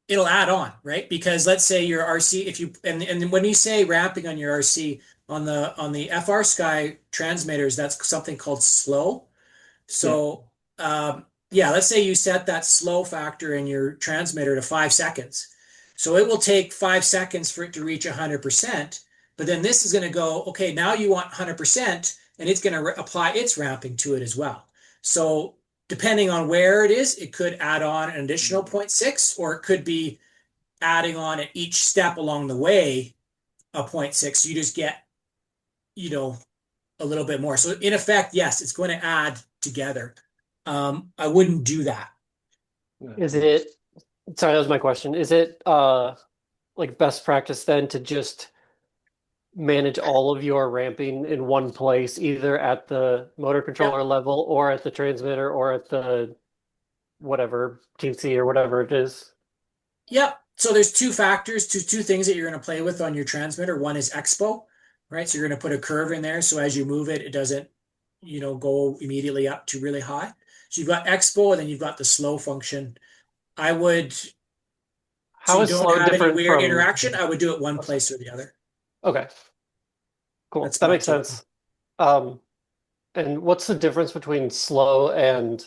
it'll add on, right? Because let's say your RC, and when you say ramping on your RC on the FR Sky transmitters, that's something called slow. So let's say you set that slow factor in your transmitter to 5 seconds. So it will take 5 seconds for it to reach 100%. But then this is going to go, okay, now you want 100%, and it's going to apply its ramping to it as well. So depending on where it is, it could add on an additional 0.6, or it could be adding on at each step along the way a 0.6. So you just get, a little bit more. So in effect, yes, it's going to add together. I wouldn't do that. Sorry, that was my question. Is it like best practice then to just manage all of your ramping in one place, either at the motor controller level or at the transmitter or at the whatever TC or whatever it is? Yep. So there's two factors, two things that you're going to play with on your transmitter. One is expo, right? So you're going to put a curve in there. So as you move it, it doesn't, go immediately up to really high. So you've got expo, and then you've got the slow function. I would, how is slow different any weird interaction, I would do it one place or the other. Okay. Cool. That makes sense. And what's the difference between slow and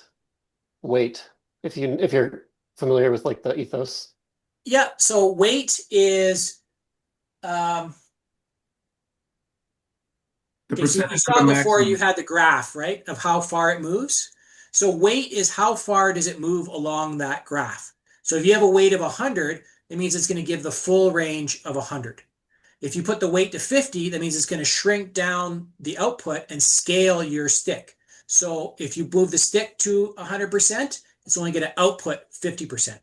wait? If you're familiar with like the ethos. Yeah. So wait is you saw before you had the graph, right, of how far it moves. So weight is how far does it move along that graph. So if you have a weight of 100, it means it's going to give the full range of 100. If you put the weight to 50, that means it's going to shrink down the output and scale your stick. So if you move the stick to 100%, it's only going to output 50%.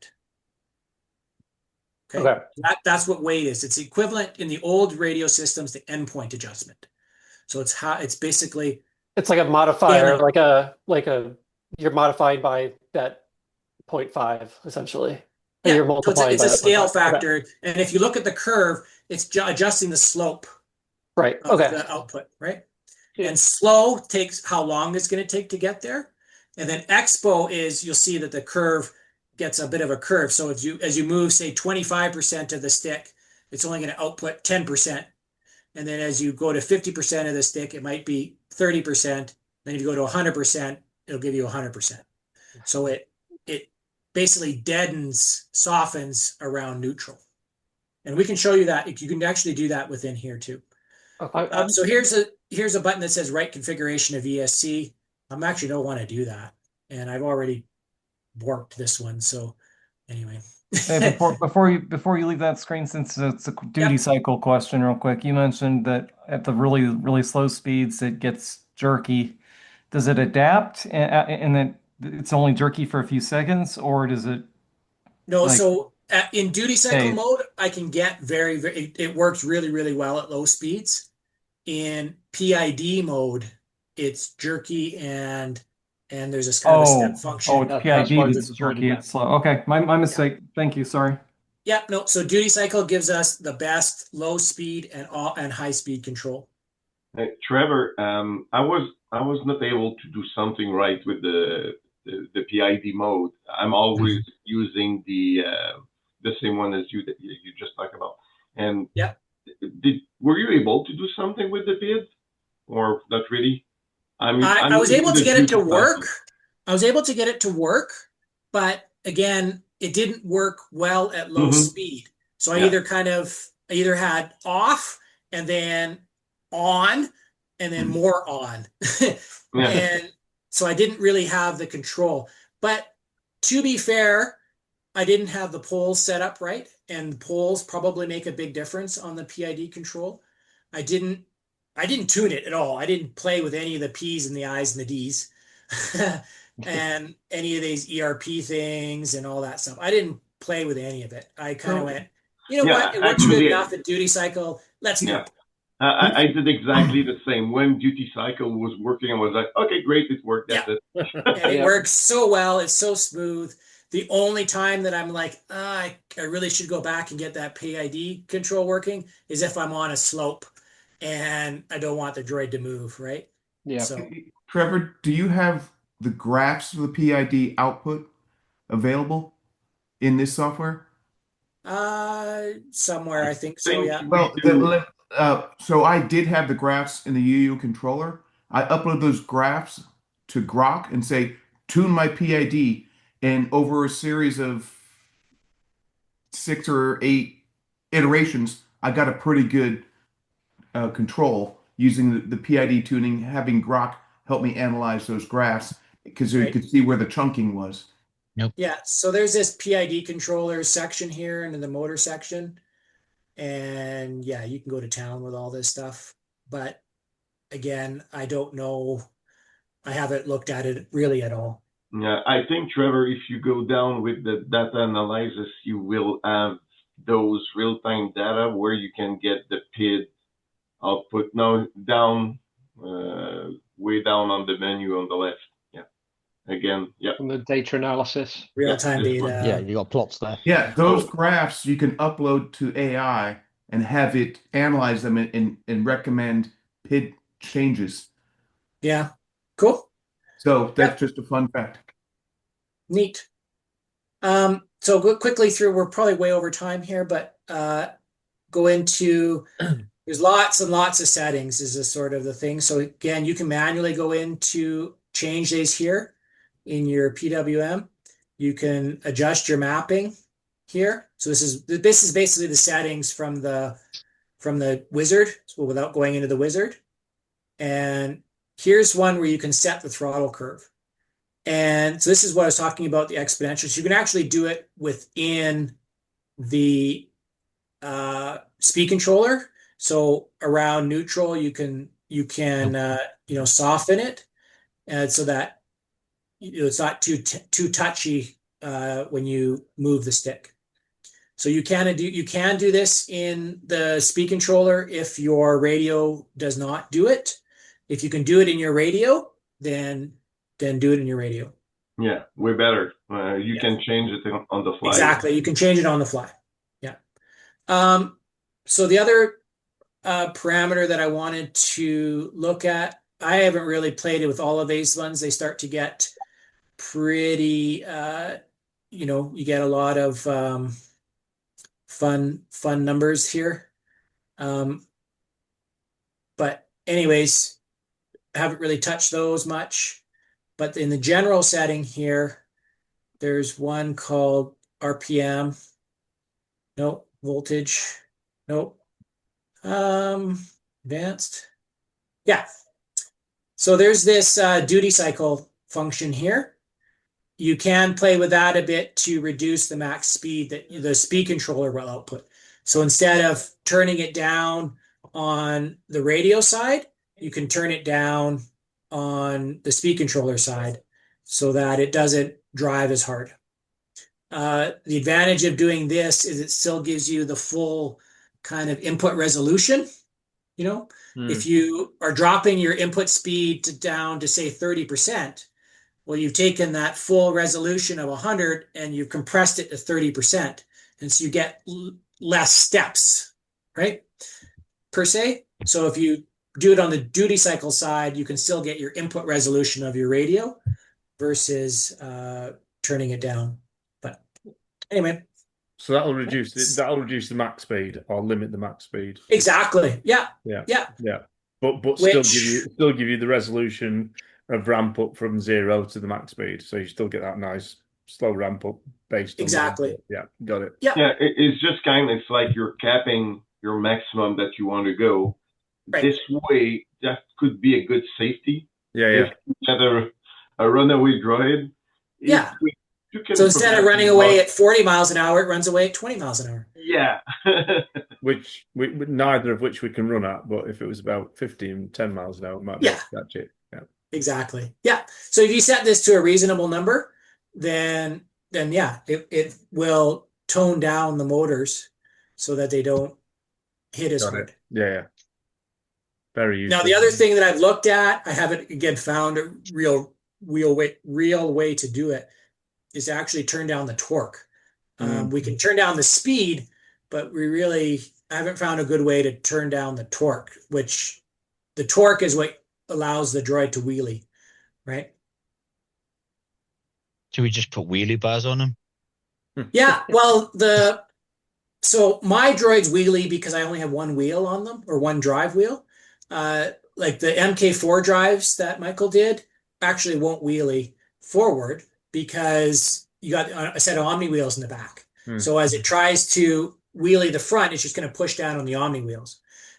Okay. That's what weight is. It's equivalent in the old radio systems to endpoint adjustment. So it's basically like a modifier, like a you're modifying by that 0.5 essentially. Yeah, you're multiplying so it's a scale factor. Okay. And if you look at the curve, it's adjusting the slope of the output, right? Yeah. And slow takes how long it's going to take to get there. And then expo is, you'll see that the curve gets a bit of a curve. So as you move, say 25% of the stick, it's only going to output 10%. And then as you go to 50% of the stick, it might be 30%. Then if you go to 100%, it'll give you 100%. So it basically deadens, softens around neutral. And we can show you that. You can actually do that within here too. Okay. So here's a button that says write configuration of VSC. I actually don't want to do that. And I've already worked this one. So anyway. Hey, before you leave that screen, since it's a duty cycle question real quick, you mentioned that at the really, really slow speeds, it gets jerky. Does it adapt and then it's only jerky for a few seconds, or does it? No, so in duty cycle mode, I can get it works really, really well at low speeds. In PID mode, it's jerky and there's a kind of a step function. Oh, it's PID that's jerky. It's slow. Okay, my mistake. Thank you. Sorry. Yeah, no. So duty cycle gives us the best low speed and high speed control. Trevor, I was I was not able to do something right with the PID mode. I'm always using the same one as you that you just talked about. And yeah, were you able to do something with the PID, or not really? I was able to get it to work. I was able to get it to work, but again, it didn't work well at low speed. So I either had off and then on and then more on. And so I didn't really have the control. But to be fair, I didn't have the poles set up right, and the poles probably make a big difference on the PID control. I didn't tune it at all. I didn't play with any of the P's and the I's and the D's and any of these ERP things and all that stuff. I didn't play with any of it. I kind of went, you know what? It works good enough at duty cycle. Let's go. I did exactly the same. When duty cycle was working, I was like, okay, great, it worked. That's it. And it works so well. It's so smooth. The only time that I'm like, I really should go back and get that PID control working is if I'm on a slope and I don't want the droid to move, right? Yeah. So, Trevor, do you have the graphs of the PID output available in this software? somewhere I think so. Yeah. Well, so I did have the graphs in the UU controller. I upload those graphs to Grok and say, tune my PID, and over a series of 6 or 8 iterations, I got a pretty good control using the PID tuning, having Grok help me analyze those graphs because you could see where the chunking was. Yep. Yeah, so there's this PID controller section here and in the motor section. And yeah, you can go to town with all this stuff. But again, I don't know. I haven't looked at it really at all. Yeah, I think, Trevor, if you go down with the data analysis, you will have those real-time data where you can get the PID output now down, way down on the menu on the left. Yeah. Again, yeah. From the data analysis. Real-time data. Yeah, you got plots there. Yeah, those graphs you can upload to AI and have it analyze them and recommend PID changes. Yeah, cool. So that's just a fun fact. Neat. So go quickly through, we're probably way over time here, but go into, there's lots and lots of settings is a sort of the thing. So again, you can manually go into change these here in your PWM. You can adjust your mapping here. So this is basically the settings from the wizard, so without going into the wizard. And here's one where you can set the throttle curve. And so this is what I was talking about, the exponential. So you can actually do it within the speed controller. So around neutral, you can soften it, and so that it's not too touchy when you move the stick. So you can do this in the speed controller if your radio does not do it. If you can do it in your radio, then do it in your radio. Yeah, way better. You can change it on the fly. Exactly, you can change it on the fly. Yeah. So the other parameter that I wanted to look at, I haven't really played it with all of these ones. They start to get pretty, you get a lot of fun numbers here. But anyways, haven't really touched those much. But in the general setting here, there's one called RPM. Nope. Voltage. Nope. Advanced. Yeah. So there's this duty cycle function here. You can play with that a bit to reduce the max speed that the speed controller will output. So instead of turning it down on the radio side, you can turn it down on the speed controller side so that it doesn't drive as hard. The advantage of doing this is it still gives you the full kind of input resolution. If you are dropping your input speed down to say 30%, well, you've taken that full resolution of 100 and you've compressed it to 30%. And so you get less steps, right? Per se. So if you do it on the duty cycle side, you can still get your input resolution of your radio versus turning it down. But anyway. So that'll reduce the max speed or limit the max speed. Exactly. Yeah. Yeah. Yeah. Yeah. But still give you the resolution of ramp up from 0 to the max speed. So you still get that nice slow ramp up based on exactly. Yeah, got it. Yeah. Yeah, it's just it's like you're capping your maximum that you want to go. Right. This way, that could be a good safety. Yeah, if you had a runaway droid. Yeah. So instead of running away at 40 miles an hour, it runs away at 20 miles an hour. Yeah. which neither of which we can run at, but if it was about 10 miles an hour, it might be able to catch it. Yeah. Exactly. Yeah. So if you set this to a reasonable number, then yeah, it will tone down the motors so that they don't hit as hard. Yeah. Very useful. Now the other thing that I've looked at, I haven't again found a real way to do it, is to actually turn down the torque. We can turn down the speed, but I haven't found a good way to turn down the torque, which the torque is what allows the droid to wheelie, right? Should we just put wheelie bars on them? Yeah, well, so my droids wheelie because I only have one wheel on them, or one drive wheel. Like the MK4 drives that Michael did actually won't wheelie forward because you got a set of Omni wheels in the back. So as it tries to wheelie the front, it's just going to push down on the Omni wheels.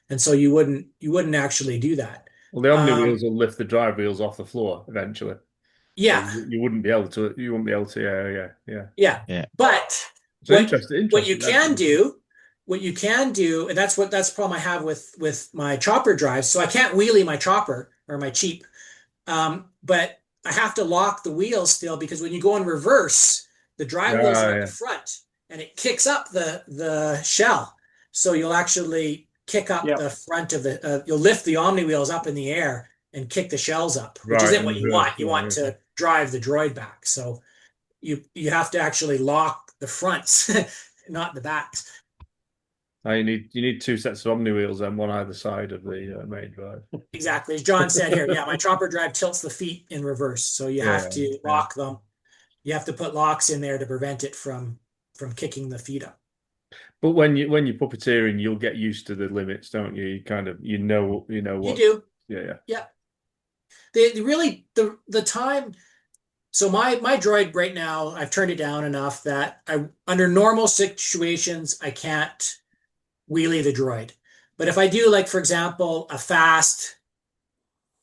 And so you wouldn't actually do that. Well, the Omni wheels will lift the drive wheels off the floor eventually. Yeah. So you wouldn't be able to, yeah. But what you can do, and that's the problem I have with my chopper drives. So I can't wheelie my chopper or my cheap. But I have to lock the wheels still because when you go in reverse, the drive wheels are at the front and it kicks up the shell. So you'll actually kick up the front of you'll lift the Omni wheels up in the air and kick the shells up, which isn't what you want. You want to drive the droid back. So you have to actually lock the fronts, not the backs. You need two sets of Omni wheels and one either side of the main drive. Exactly. As John said here, my chopper drive tilts the feet in reverse. So you have to lock them. You have to put locks in there to prevent it from kicking the feet up. But when you're puppeteering, you'll get used to the limits, don't you? You kind of you know what you do. Yeah. The time. So my droid right now, I've turned it down enough that under normal situations I can't wheelie the droid. But if I do, like for example, a fast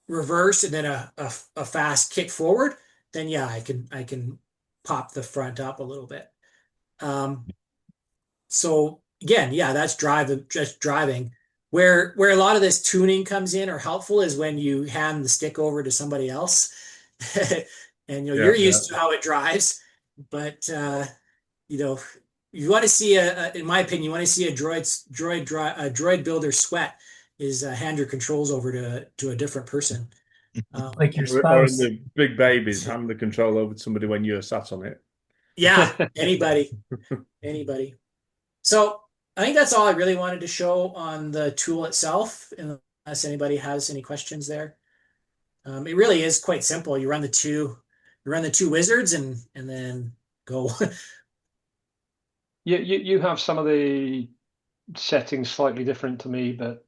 reverse and then a fast kick forward, then yeah, I can pop the front up a little bit. So again, yeah, that's just driving. Where a lot of this tuning comes in or helpful is when you hand the stick over to somebody else, and you're used to how it drives, but you want to see in my opinion, you want to see a droid builder sweat is hand your controls over to a different person. Like your spouse. Or in the big babies, hand the control over to somebody when you're sat on it. Yeah, anybody. So I think that's all I really wanted to show on the tool itself, unless anybody has any questions there. It really is quite simple. You run the two wizards and then go. You have some of the settings slightly different to me, but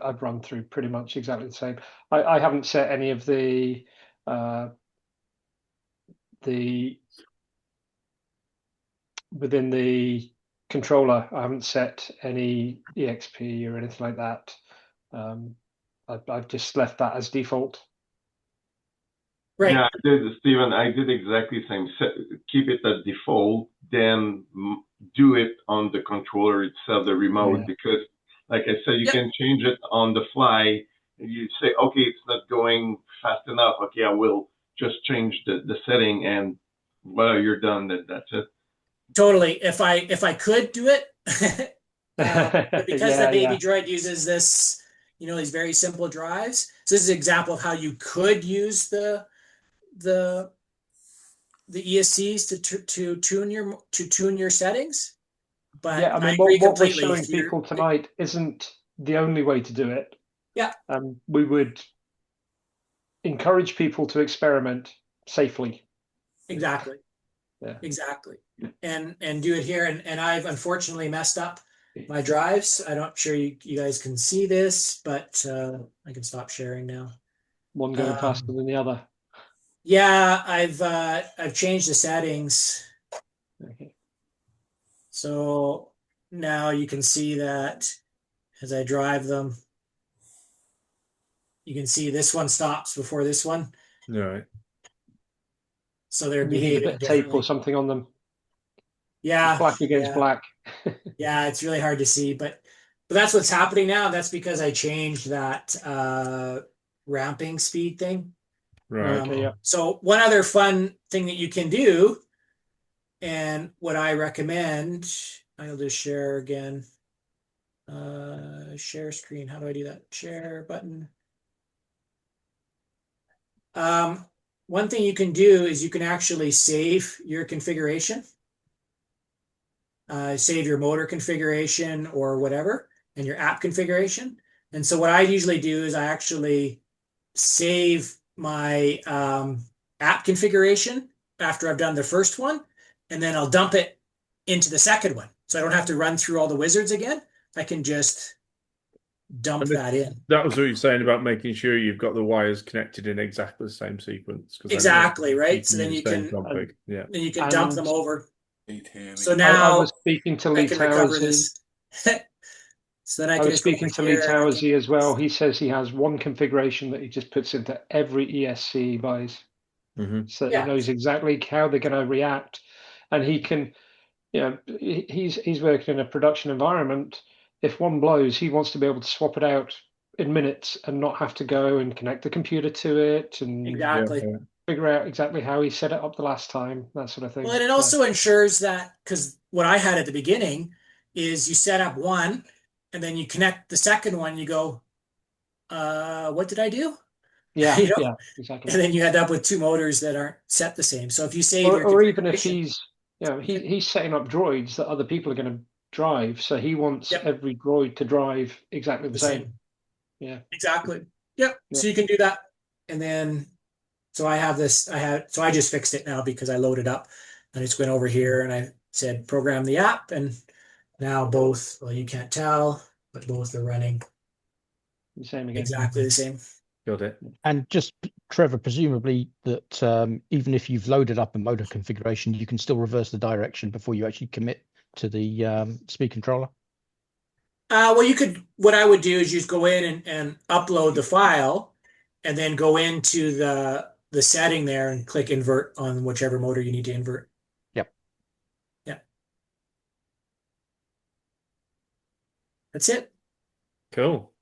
I've run through pretty much exactly the same. I haven't set any of the within the controller. I haven't set any EXP or anything like that. I've just left that as default. Right. Yeah, Steven, I did exactly the same. Keep it at default, then do it on the controller itself, the remote, because like I said, you can change it on the fly. You say, okay, it's not going fast enough. Okay, I will just change the setting, and well, you're done. That's it. Totally. If I could do it, but because the baby droid uses this, these very simple drives. So this is an example of how you could use the ESCs to tune your settings. But I mean, what we're showing people tonight isn't the only way to do it. Yeah. We would encourage people to experiment safely. Exactly. Yeah. Exactly. And do it here. And I've unfortunately messed up my drives. I'm not sure you guys can see this, but I can stop sharing now. One going faster than the other. Yeah, I've changed the settings. Okay. So now you can see that as I drive them, you can see this one stops before this one. All right. So they're You need a behaving bit of tape differently. or something on them. Yeah. Black against black. Yeah, it's really hard to see, but that's what's happening now. That's because I changed that ramping speed thing. Right. Okay, yeah. So one other fun thing that you can do, and what I recommend, I'll just share again. Share screen. How do I do that? Share button. One thing you can do is you can actually save your configuration. Save your motor configuration or whatever, and your app configuration. And so what I usually do is I actually save my app configuration after I've done the first one, and then I'll dump it into the second one. So I don't have to run through all the wizards again. I can just dump that in. That was what you're saying about making sure you've got the wires connected in exactly the same sequence. Exactly, right? So then you can, yeah. then you can dump them over. So I now was speaking to Lee I can recover Towers. this. So then I I can was just go speaking over to Lee here and I Towers can- as well. He says he has one configuration that he just puts into every ESC he buys. So Yeah. he knows exactly how they're going to react, and he can, you know, he's working in a production environment. If one blows, he wants to be able to swap it out in minutes and not have to go and connect the computer to it and Exactly. figure out exactly how he set it up the last time, that sort of thing. Well, and it also ensures that, because what I had at the beginning is you set up one and then you connect the second one, you go, what did I do? Yeah, You know? yeah, exactly. And then you end up with two motors that aren't set the same. So if you save your or even if configuration- he's, you know, he's setting up droids that other people are going to drive, so he wants every droid to drive exactly the same. Yeah, exactly. Yep. So you can do that. And then, so I have this, so I just fixed it now because I loaded up and I just went over here and I said, program the app. And now both, well, you can't tell, but both are running the same again. Exactly the same. Got it. And just, Trevor, presumably that even if you've loaded up a motor configuration, you can still reverse the direction before you actually commit to the speed controller? Well, you could, what I would do is just go in and upload the file and then go into the setting there and click invert on whichever motor you need to invert. Yep. Yeah. That's it. Cool.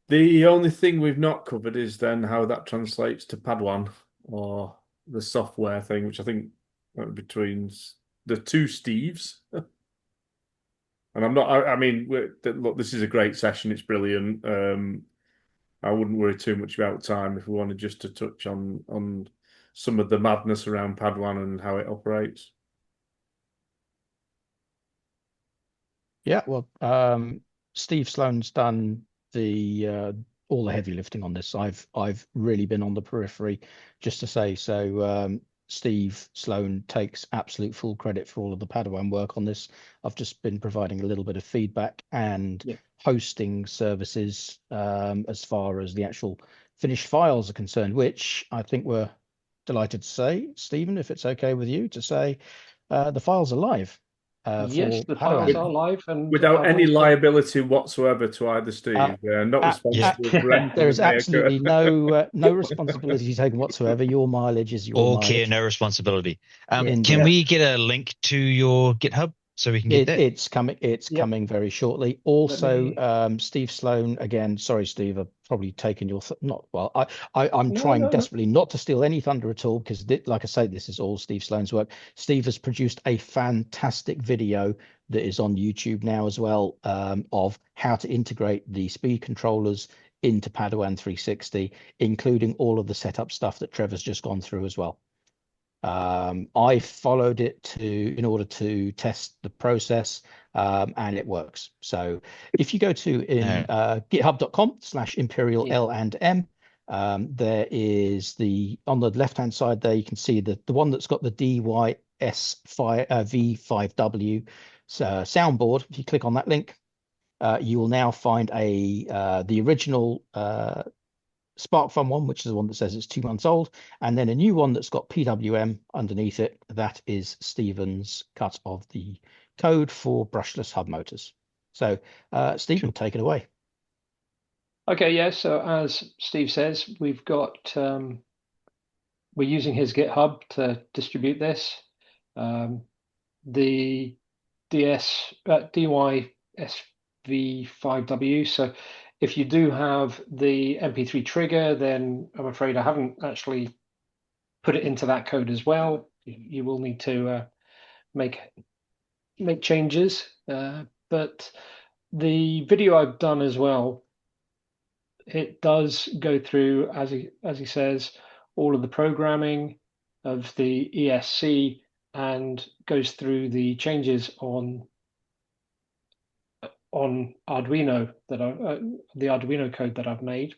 The only thing we've not covered is then how that translates to Padawan, or the software thing, which I think between the two Steves. And I'm not, I mean, look, this is a great session. It's brilliant. I wouldn't worry too much about time if we wanted just to touch on some of the madness around Padawan and how it operates. Yeah, well, Steve Sloan's done the all the heavy lifting on this. I've really been on the periphery, just to say. So Steve Sloan takes absolute full credit for all of the Padawan work on this. I've just been providing a little bit of feedback and hosting services as far as the actual finished files are concerned, which I think we're delighted to say, Stephen, if it's okay with you, to say the files are live. Yes, the files are live, and without any liability whatsoever to either Steve. Not responsible for anything. There is absolutely no responsibility taken whatsoever. Your mileage is your All mileage. care, no responsibility. Indeed. Can we get a link to your GitHub so we can get that? It's coming. It's coming very shortly. Also, Steve Sloan again. Sorry, Steve. I've probably taken your not well. I'm trying desperately not to steal any thunder at all, because, like I say, this is all Steve Sloan's work. Steve has produced a fantastic video that is on YouTube now as well, of how to integrate the speed controllers into Padawan 360, including all of the setup stuff that Trevor's just gone through as well. I followed it in order to test the process. and it works. So if you go to github.com/imperial L and M, there is on the left-hand side there, you can see the one that's got the V5W soundboard. If you click on that link, you will now find the original SparkFun one, which is the one that says it's 2 months old, and then a new one that's got PWM underneath it. That is Steven's cut of the code for brushless hub motors. So Steven, take it away. Okay, yeah, so as Steve says, we've got we're using his GitHub to distribute this. The DYSV5W. So if you do have the MP3 trigger, then I'm afraid I haven't actually put it into that code as well. You will need to make changes. But the video I've done as well, it does go through, as he says, all of the programming of the ESC and goes through the changes on Arduino that the Arduino code that I've made.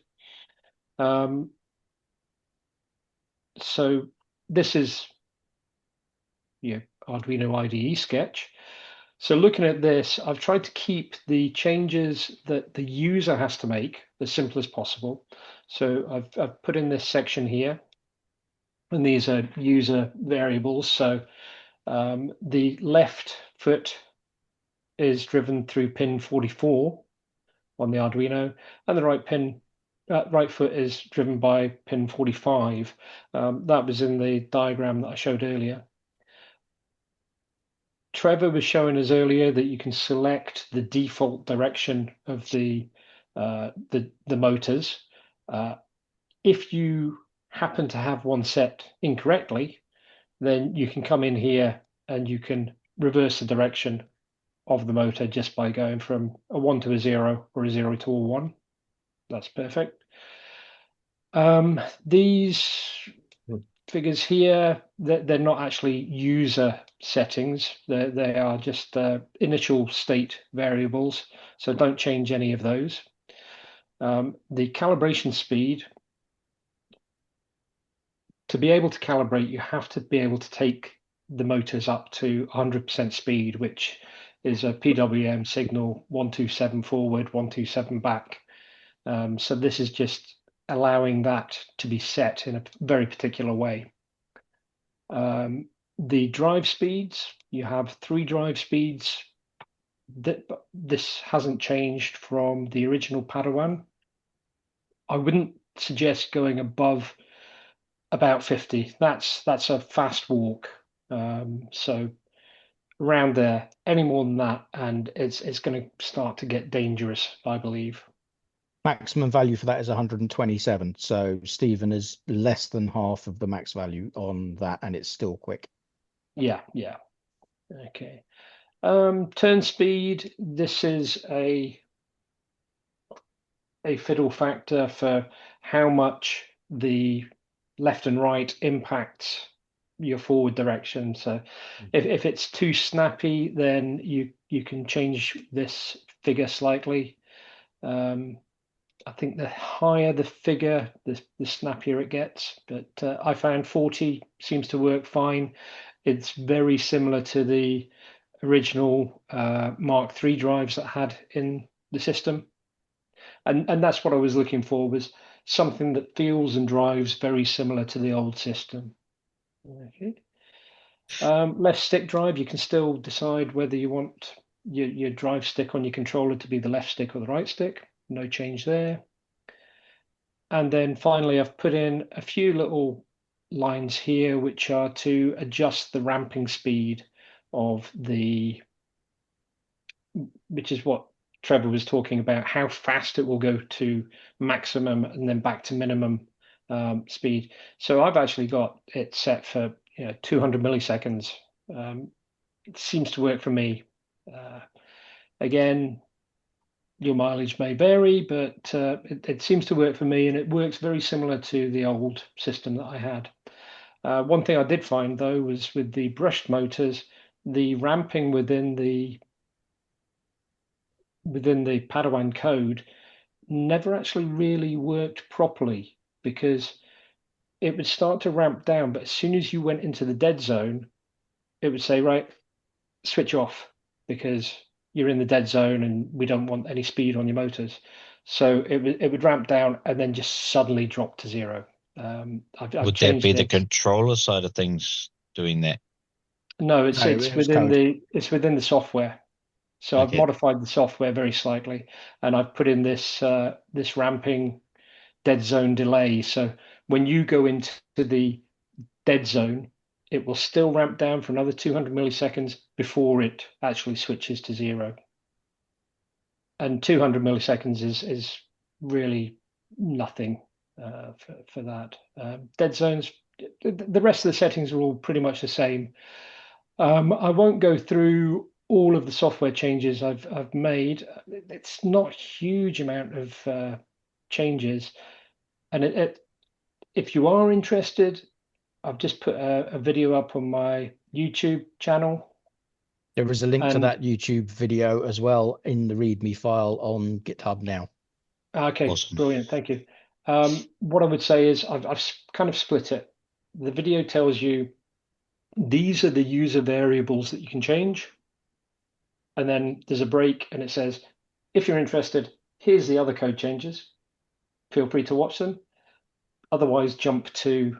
So this is Arduino IDE sketch. So looking at this, I've tried to keep the changes that the user has to make as simple as possible. So I've put in this section here, and these are user variables. So the left foot is driven through pin 44 on the Arduino, and the right foot is driven by pin 45. That was in the diagram that I showed earlier. Trevor was showing us earlier that you can select the default direction of the motors. If you happen to have one set incorrectly, then you can come in here and you can reverse the direction of the motor just by going from a 1 to a 0 or a 0 to a 1. That's perfect. These figures here, they're not actually user settings. They are just initial state variables, so don't change any of those. The calibration speed, to be able to calibrate, you have to be able to take the motors up to 100% speed, which is a PWM signal 127 forward, 127 back. So this is just allowing that to be set in a very particular way. The drive speeds, you have 3 drive speeds. This hasn't changed from the original Padawan. I wouldn't suggest going above about 50. That's a fast walk. So around there, any more than that, and it's going to start to get dangerous, I believe. Maximum value for that is 127. So Steven is less than half of the max value on that, and it's still quick. Yeah. Okay. Turn speed. This is a fiddle factor for how much the left and right impacts your forward direction. So if it's too snappy, then you can change this figure slightly. I think the higher the figure, the snappier it gets. But I found 40 seems to work fine. It's very similar to the original Mark III drives that I had in the system. And that's what I was looking for, was something that feels and drives very similar to the old system. Okay. Left stick drive, you can still decide whether you want your drive stick on your controller to be the left stick or the right stick. No change there. And then finally, I've put in a few little lines here, which are to adjust the ramping speed of which is what Trevor was talking about, how fast it will go to maximum and then back to minimum speed. So I've actually got it set for 200 milliseconds. It seems to work for me. Again, your mileage may vary, but it seems to work for me, and it works very similar to the old system that I had. One thing I did find, though, was with the brushed motors, the ramping within the within the Padawan code never actually really worked properly, because it would start to ramp down, but as soon as you went into the dead zone, it would say, right, switch off, because you're in the dead zone and we don't want any speed on your motors. So it would ramp down and then just suddenly drop to zero. Would that be the controller side of things doing that? No, it's within the software. So Okay. I've modified the software very slightly, and I've put in this this ramping dead zone delay. So when you go into the dead zone, it will still ramp down for another 200 milliseconds before it actually switches to zero. And 200 milliseconds is really nothing for that. Dead zones, the rest of the settings are all pretty much the same. I won't go through all of the software changes I've made. It's not a huge amount of changes. And if you are interested, I've just put a video up on my YouTube channel. There is a link to that YouTube video as well in the README file on GitHub now. Okay, awesome. Brilliant, thank you. What I would say is I've kind of split it. The video tells you these are the user variables that you can change. And then there's a break and it says, if you're interested, here's the other code changes. Feel free to watch them. Otherwise, jump to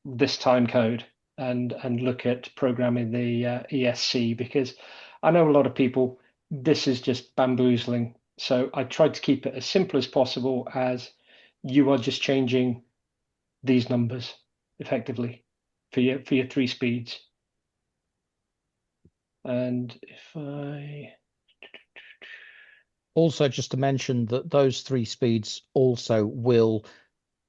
this time code and look at programming the ESC, because I know a lot of people, this is just bamboozling. So I tried to keep it as simple as possible, as you are just changing these numbers effectively for your 3 speeds. And if I also, just to mention that those 3 speeds also will,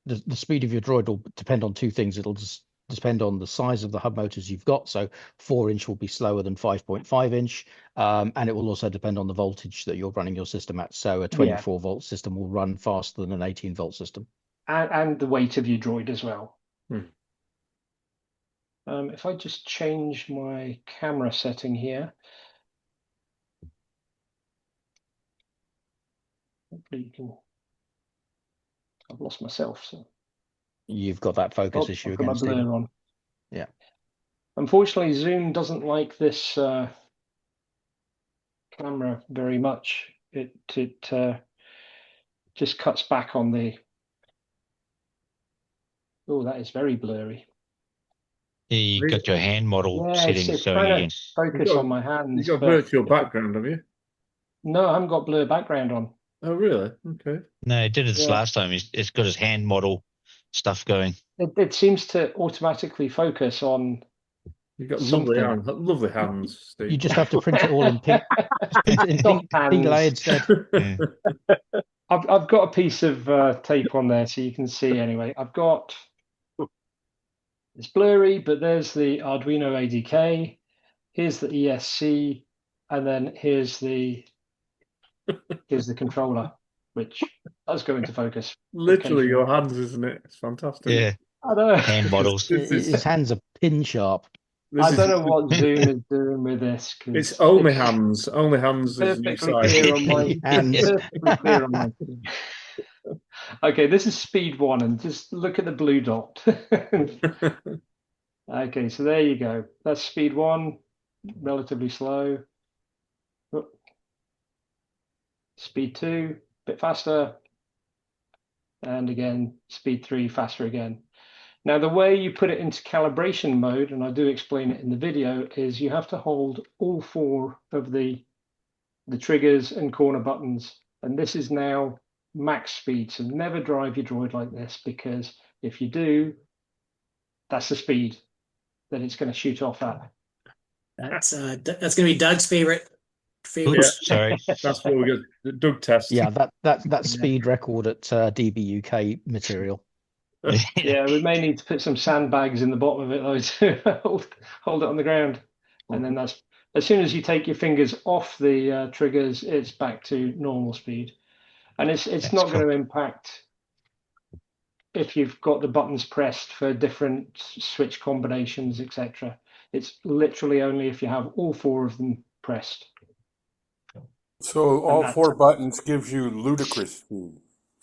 the speed of your droid will depend on 2 things. It'll just depend on the size of the hub motors you've got. So 4-inch will be slower than 5.5-inch. And it will also depend on the voltage that you're running your system at. So a 24-volt system will run faster than an 18-volt system. And the weight of your droid as well. If I just change my camera setting here, hopefully you can. I've lost myself, so you've got that focus issue again. I've got my blur on. Yeah. Unfortunately, Zoom doesn't like this camera very much. It just cuts back on the. Oh, that is very blurry. You got your hand model settings going again. Focus on my hands. You've got virtual background, have you? No, I haven't got blur background on. Oh, really? Okay. No, he did it last time. It's got his hand model stuff going. It seems to automatically focus on. You've got lovely hands, Steve. You just have to print it all in pink. Print it in pink layered instead. Yeah. I've got a piece of tape on there so you can see anyway. I've got. It's blurry, but there's the Arduino ADK. Here's the ESC, and then here's the controller, which does go into focus. Literally your hands, isn't it? It's fantastic. Yeah. I know. Hand models. His hands are pin sharp. I don't know what Zoom is doing with this. It's only hands. Only hands. Perfectly clear on my hands. Perfectly clear on my screen. Okay, this is speed 1, and just look at the blue dot. Okay, so there you go. That's speed 1, relatively slow. Speed 2, a bit faster. And again, speed 3, faster again. Now, the way you put it into calibration mode, and I do explain it in the video, is you have to hold all 4 of the triggers and corner buttons. And this is now max speed. So never drive your droid like this, because if you do, that's the speed that it's going to shoot off at. That's going to be Doug's favorite. Oops, sorry. That's what we got. The Doug test. Yeah, that's speed record at DBUK material. Yeah, we may need to put some sandbags in the bottom of it though to hold it on the ground. And then that's as soon as you take your fingers off the triggers, it's back to normal speed. And it's not going to impact if you've got the buttons pressed for different switch combinations, etc. It's literally only if you have all 4 of them pressed. So all 4 buttons gives you ludicrous speed.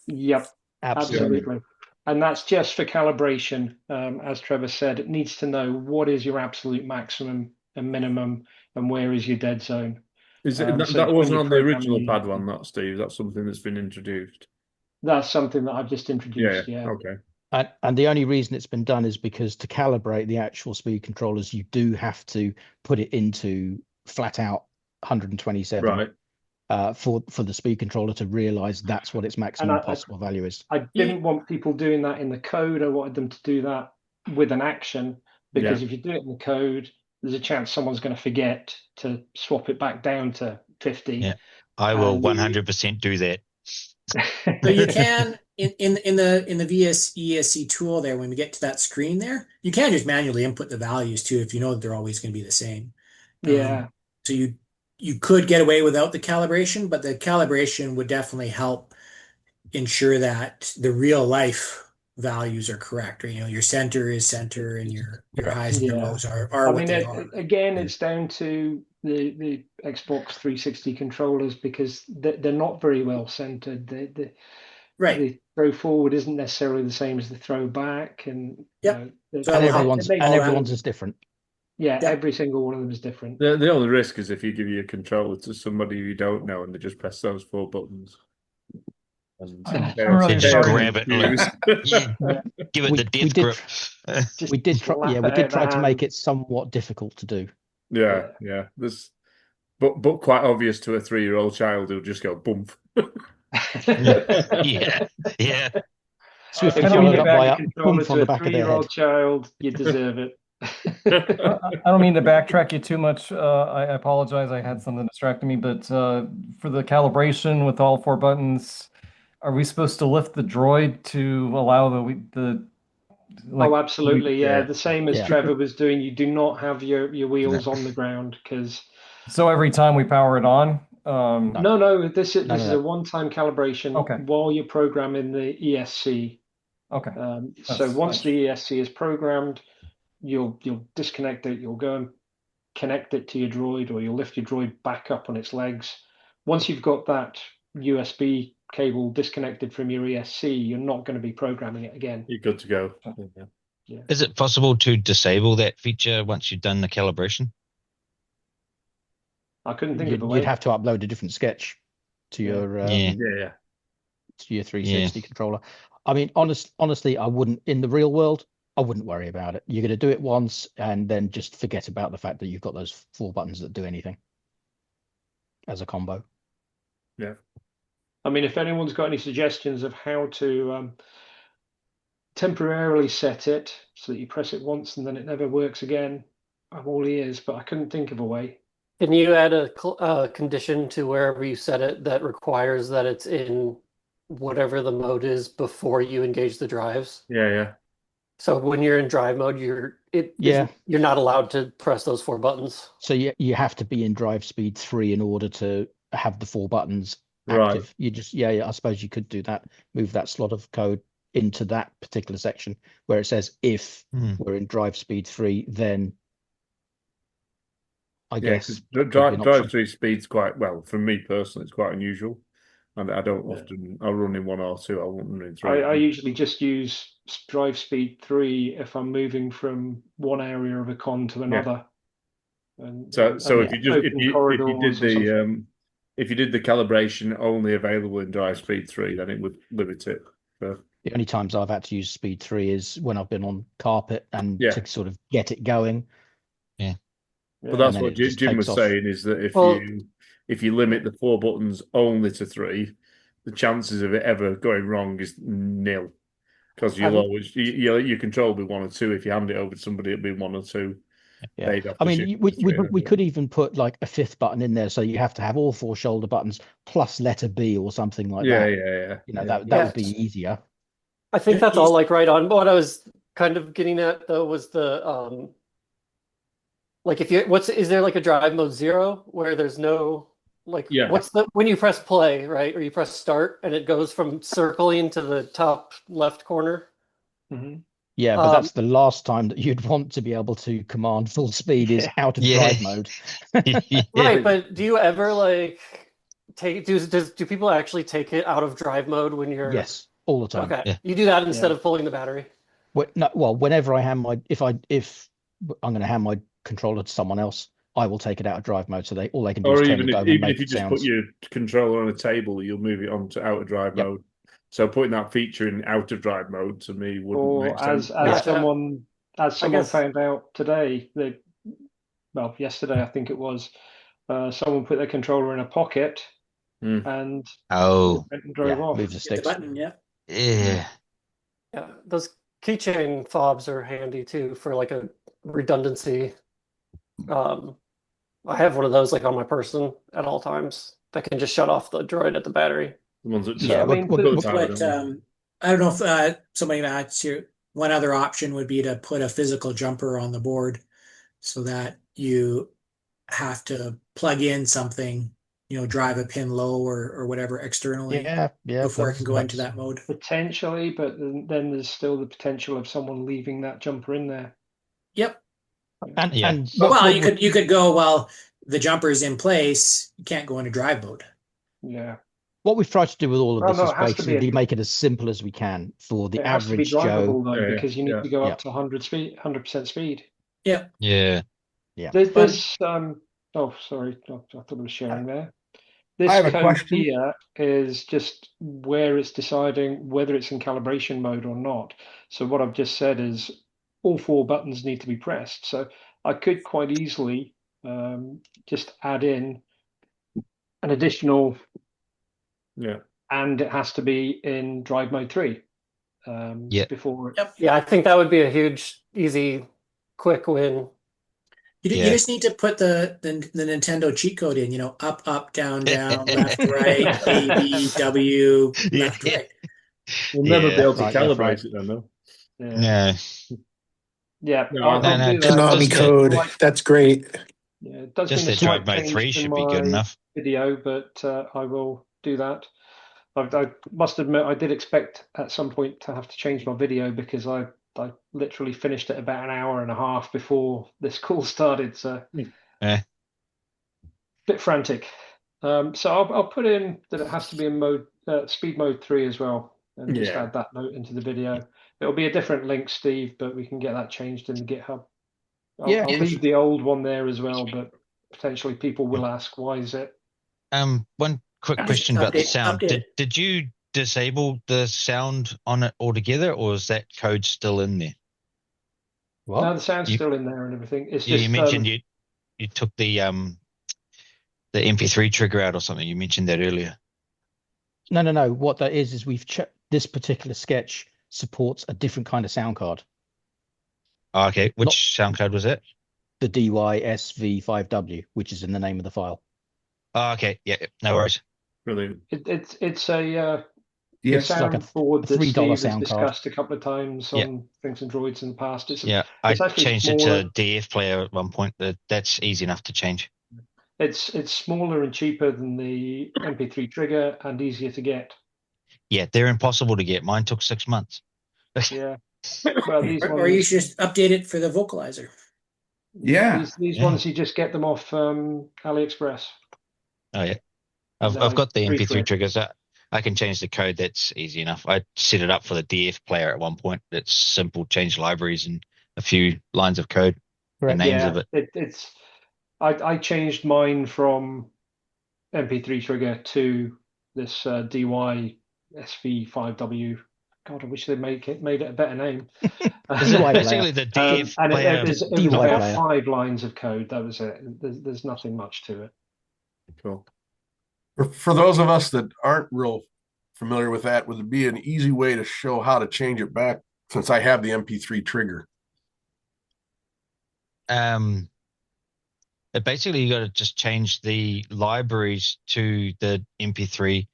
Yep, Absolutely. absolutely. And that's just for calibration. As Trevor said, it needs to know what is your absolute maximum and minimum, and where is your dead zone. Is it, So that when wasn't you're on the original programming- Padawan, that, Steve? That's something that's been introduced. That's something that I've just introduced. Yeah. Okay. And the only reason it's been done is because to calibrate the actual speed controllers, you do have to put it into flat out 127 for the speed controller to realize that's what its maximum possible value is. I didn't want people doing that in the code. I wanted them to do that with an action, because if you do it in the code, there's a chance someone's going to forget to swap it back down to 50. Yeah, I will 100% do that. So you can in the ESC tool there, when we get to that screen there, you can just manually input the values too if you know that they're always going to be the same. Yeah. So you could get away without the calibration, but the calibration would definitely help ensure that the real life values are correct. Or, your center is center and your highs and lows are what they are. Again, it's down to the Xbox 360 controllers, because they're not very well centered. The throw forward isn't necessarily the same as the throw back, and everyone's is different. Yeah, every single one of them is different. The only risk is if you give your controller to somebody you don't know and they just press those 4 buttons. And just grab it. Give it the death grip. We did try to make it somewhat difficult to do. Yeah. But quite obvious to a 3-year-old child who'll just go bump. yeah. So if you hold up by a controller to a 3-year-old child, you deserve it. I don't mean to backtrack you too much. I apologize. I had something distracting me. But for the calibration with all 4 buttons, are we supposed to lift the droid to allow the absolutely. Yeah. The same as Trevor was doing. You do not have your wheels on the ground, because. So every time we power it on. No. This is a one-time calibration while you're programming the ESC. Okay. So once the ESC is programmed, you'll disconnect it. You'll go and connect it to your droid, or you'll lift your droid back up on its legs. Once you've got that USB cable disconnected from your ESC, you're not going to be programming it again. You're good to go. Yeah. Is it possible to disable that feature once you've done the calibration? I couldn't think of a way. You'd have to upload a different sketch to your to your 360 controller. I mean, honestly, I wouldn't, in the real world, I wouldn't worry about it. You're going to do it once and then just forget about the fact that you've got those 4 buttons that do anything as a combo. Yeah. I mean, if anyone's got any suggestions of how to temporarily set it so that you press it once and then it never works again, I'm all ears, but I couldn't think of a way. Can you add a condition to wherever you set it that requires that it's in whatever the mode is before you engage the drives? Yeah. So when you're in drive mode, you're not allowed to press those 4 buttons. So you have to be in drive speed 3 in order to have the 4 buttons active. Right. You just I suppose you could do that. Move that slot of code into that particular section where it says if we're in drive speed 3, then I guess drive 3 speed's quite well for me personally. It's quite unusual. And I don't often. I'll run in 1 or 2. I won't run in 3. I usually just use drive speed 3 if I'm moving from one area of a con to another. And, so if you did the calibration only available in drive speed 3, then it would limit it. The only times I've had to use speed 3 is when I've been on carpet and to sort of get it going. Yeah. But that's what Jim was saying, is that if you limit the 4 buttons only to 3, the chances of it ever going wrong is nil, because you'll always your control will be 1 or 2. If you hand it over to somebody, it'll be 1 or 2. Yeah, I mean, we could even put like a 5th button in there, so you have to have all 4 shoulder buttons plus letter B or something like that. Yeah. That would be easier. I think that's all right on. But what I was kind of getting at though was the like is there like a drive mode 0 where there's no when you press play, right, or you press start and it goes from circling to the top left corner? Mm-hmm. Yeah, but that's the last time that you'd want to be able to command full speed is out of drive mode. Right, but do you ever do people actually take it out of drive mode when you're? Yes, all the time. Okay, Yeah. you do that instead of pulling the battery. Well, whenever I hand if I'm going to hand my controller to someone else, I will take it out of drive mode, so all they can do is turn it over and make if you just sounds. put your controller on a table, you'll move it on to out of drive mode. So putting that feature in out of drive mode to me wouldn't make sense. As someone found out today, yesterday I think it was, someone put their controller in a pocket and drove off. Move the sticks. The button, Yeah. Those keychain fobs are handy too for like a redundancy. I have one of those like on my person at all times that can just shut off the droid at the battery. The ones that just I don't know if somebody asked you. One other option would be to put a physical jumper on the board so that you have to plug in something, drive a pin low or whatever externally before it can go into that mode. Potentially, but then there's still the potential of someone leaving that jumper in there. Yep. You could go, well, the jumper's in place, you can't go into drive mode. Yeah. What we've tried to do with all of this is basically make it as simple as we can for the average Joe. Because you need to go up to 100% speed. Yeah. Yeah. There's oh, sorry, I thought I was sharing there. This I have a code question. here is just where it's deciding whether it's in calibration mode or not. So what I've just said is all 4 buttons need to be pressed. So I could quite easily just add in an additional, and it has to be in drive mode 3 before. Yeah, I think that would be a huge, easy, quick win. You just need to put the Nintendo cheat code in, up, up, down, down, left, right, A, B, W, left, right. We'll never be able to calibrate it then, though. Yeah. Yeah. Konami code. That's great. Yeah, it does just mean the drive mode 3 should be good enough. Video, but I will do that. I must admit, I did expect at some point to have to change my video because I literally finished it about an hour and a half before this call started. So bit frantic. So I'll put in that it has to be in speed mode 3 as well, and just add that note into the video. It'll be a different link, Steve, but we can get that changed in the GitHub. I'll leave the old one there as well, but potentially people will ask, why is it? One quick question about the sound. Did you disable the sound on it altogether, or is that code still in there? What? No, the sound's still in there and everything. It's just, you mentioned you took the MP3 trigger out or something. You mentioned that earlier. No. What that is we've checked this particular sketch supports a different kind of sound card. Oh, okay. Which sound card was it? The DYSV5W, which is in the name of the file. Oh, okay. Yeah. No worries. Brilliant. It's a sound like board that $3 Steve has sound discussed a couple of times on Drinks and Droids in the past. I changed it to DF player at one point. That's easy enough to change. It's smaller and cheaper than the MP3 trigger and easier to get. Yeah, they're impossible to get. Mine took 6 months. Yeah. Well, or you should just update it for the vocalizer. Yeah. These ones, you just get them off AliExpress. Oh, yeah. I've got the MP3 triggers. I can change the code. That's easy enough. I set it up for the DF player at one point. It's simple, change libraries and a few lines of code, the names of it. I changed mine from MP3 trigger to this DY SV5W. God, I wish they made it a better name. Basically the DF player. It was about 5 lines of code. That was it. There's nothing much to it. Cool. For those of us that aren't real familiar with that, would it be an easy way to show how to change it back since I have the MP3 trigger? Basically, you got to just change the libraries to the MP3.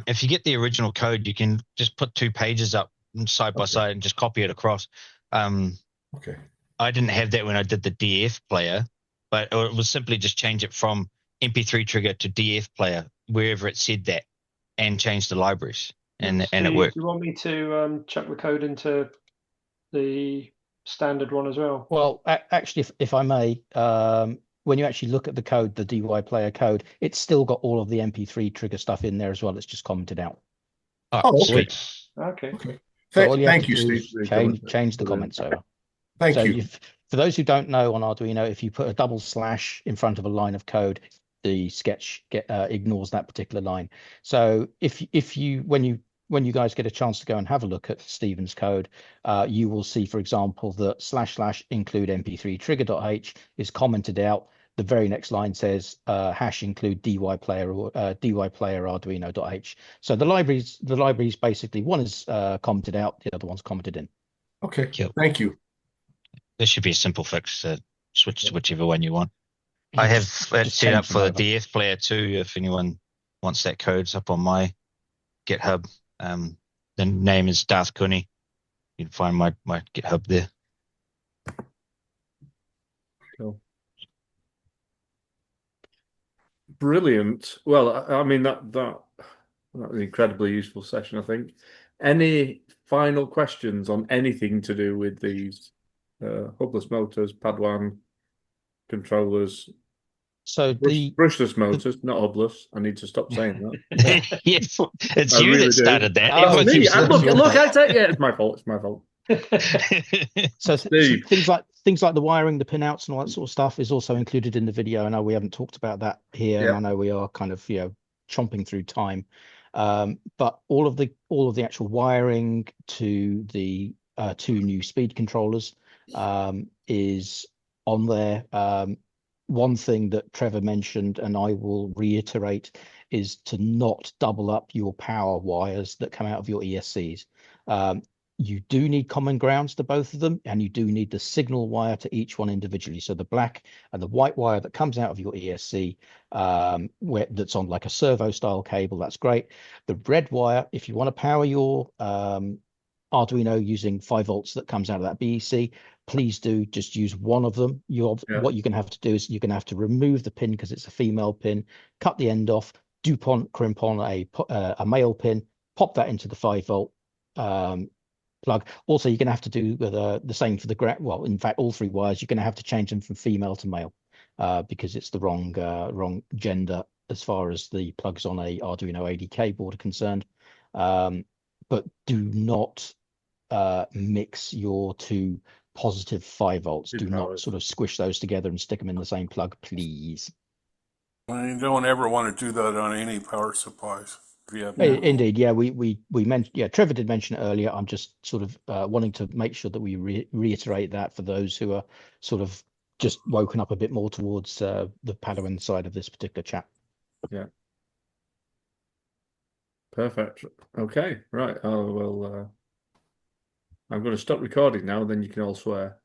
If you get the original code, you can just put 2 pages up side by side and just copy it across. Okay. I didn't have that when I did the DF player, but it was simply just change it from MP3 trigger to DF player, wherever it said that, and change the libraries, and it worked. Do you want me to chuck the code into the standard one as well? Well, actually, if I may, when you actually look at the code, the DY player code, it's still got all of the MP3 trigger stuff in there as well. It's just commented out. Oh, okay. Okay. So all you have Thank to you, do is Steve. change the comments over. Thank you. For those who don't know on Arduino, if you put a double slash in front of a line of code, the sketch ignores that particular line. So when you guys get a chance to go and have a look at Steven's code, you will see, for example, that / include mp3 trigger.h is commented out. The very next line says # include dy player arduino.h. So the libraries basically, one is commented out, the other one's commented in. Okay. Thank you. This should be a simple fix. Switch to whichever one you want. I have it set up for the DF player too. If anyone wants that code, it's up on my GitHub. The name is Darth Cooney. You can find my GitHub there. Cool. Brilliant. Well, I mean that was an incredibly useful session, I think. Any final questions on anything to do with these hubless motors, Padawan controllers? So brushless motors, not hubless. I need to stop saying that. Yes, it's you that started that. Oh, me. Look, I take it. It's my fault. It's my fault. So things like the wiring, the pinouts, and all that sort of stuff is also included in the video. I know we haven't talked about that here, and I know we are kind of chomping through time. But all of the actual wiring to the 2 new speed controllers is on there. One thing that Trevor mentioned, and I will reiterate, is to not double up your power wires that come out of your ESCs. You do need common grounds to both of them, and you do need the signal wire to each one individually. So the black and the white wire that comes out of your ESC, that's on like a servo style cable, that's great. The red wire, if you want to power your Arduino using 5 volts that comes out of that BEC, please do just use one of them. What you're going to have to do is you're going to have to remove the pin because it's a female pin, cut the end off, crimp on a male pin, pop that into the 5 volt plug. Also, you're going to have to do the same for the ground. Well, in fact, all 3 wires, you're going to have to change them from female to male because it's the wrong gender as far as the plugs on a Arduino ADK board are concerned. But do not mix your 2 positive 5 volts. Do not sort of squish those together and stick them in the same plug, please. You don't ever want to do that on any power supplies. Indeed, yeah, we mentioned, yeah, Trevor did mention it earlier. I'm just sort of wanting to make sure that we reiterate that for those who are sort of just woken up a bit more towards the Padawan side of this particular chat. Yeah. Perfect. Okay, right. Oh well, I'm going to stop recording now. Then you can all swear.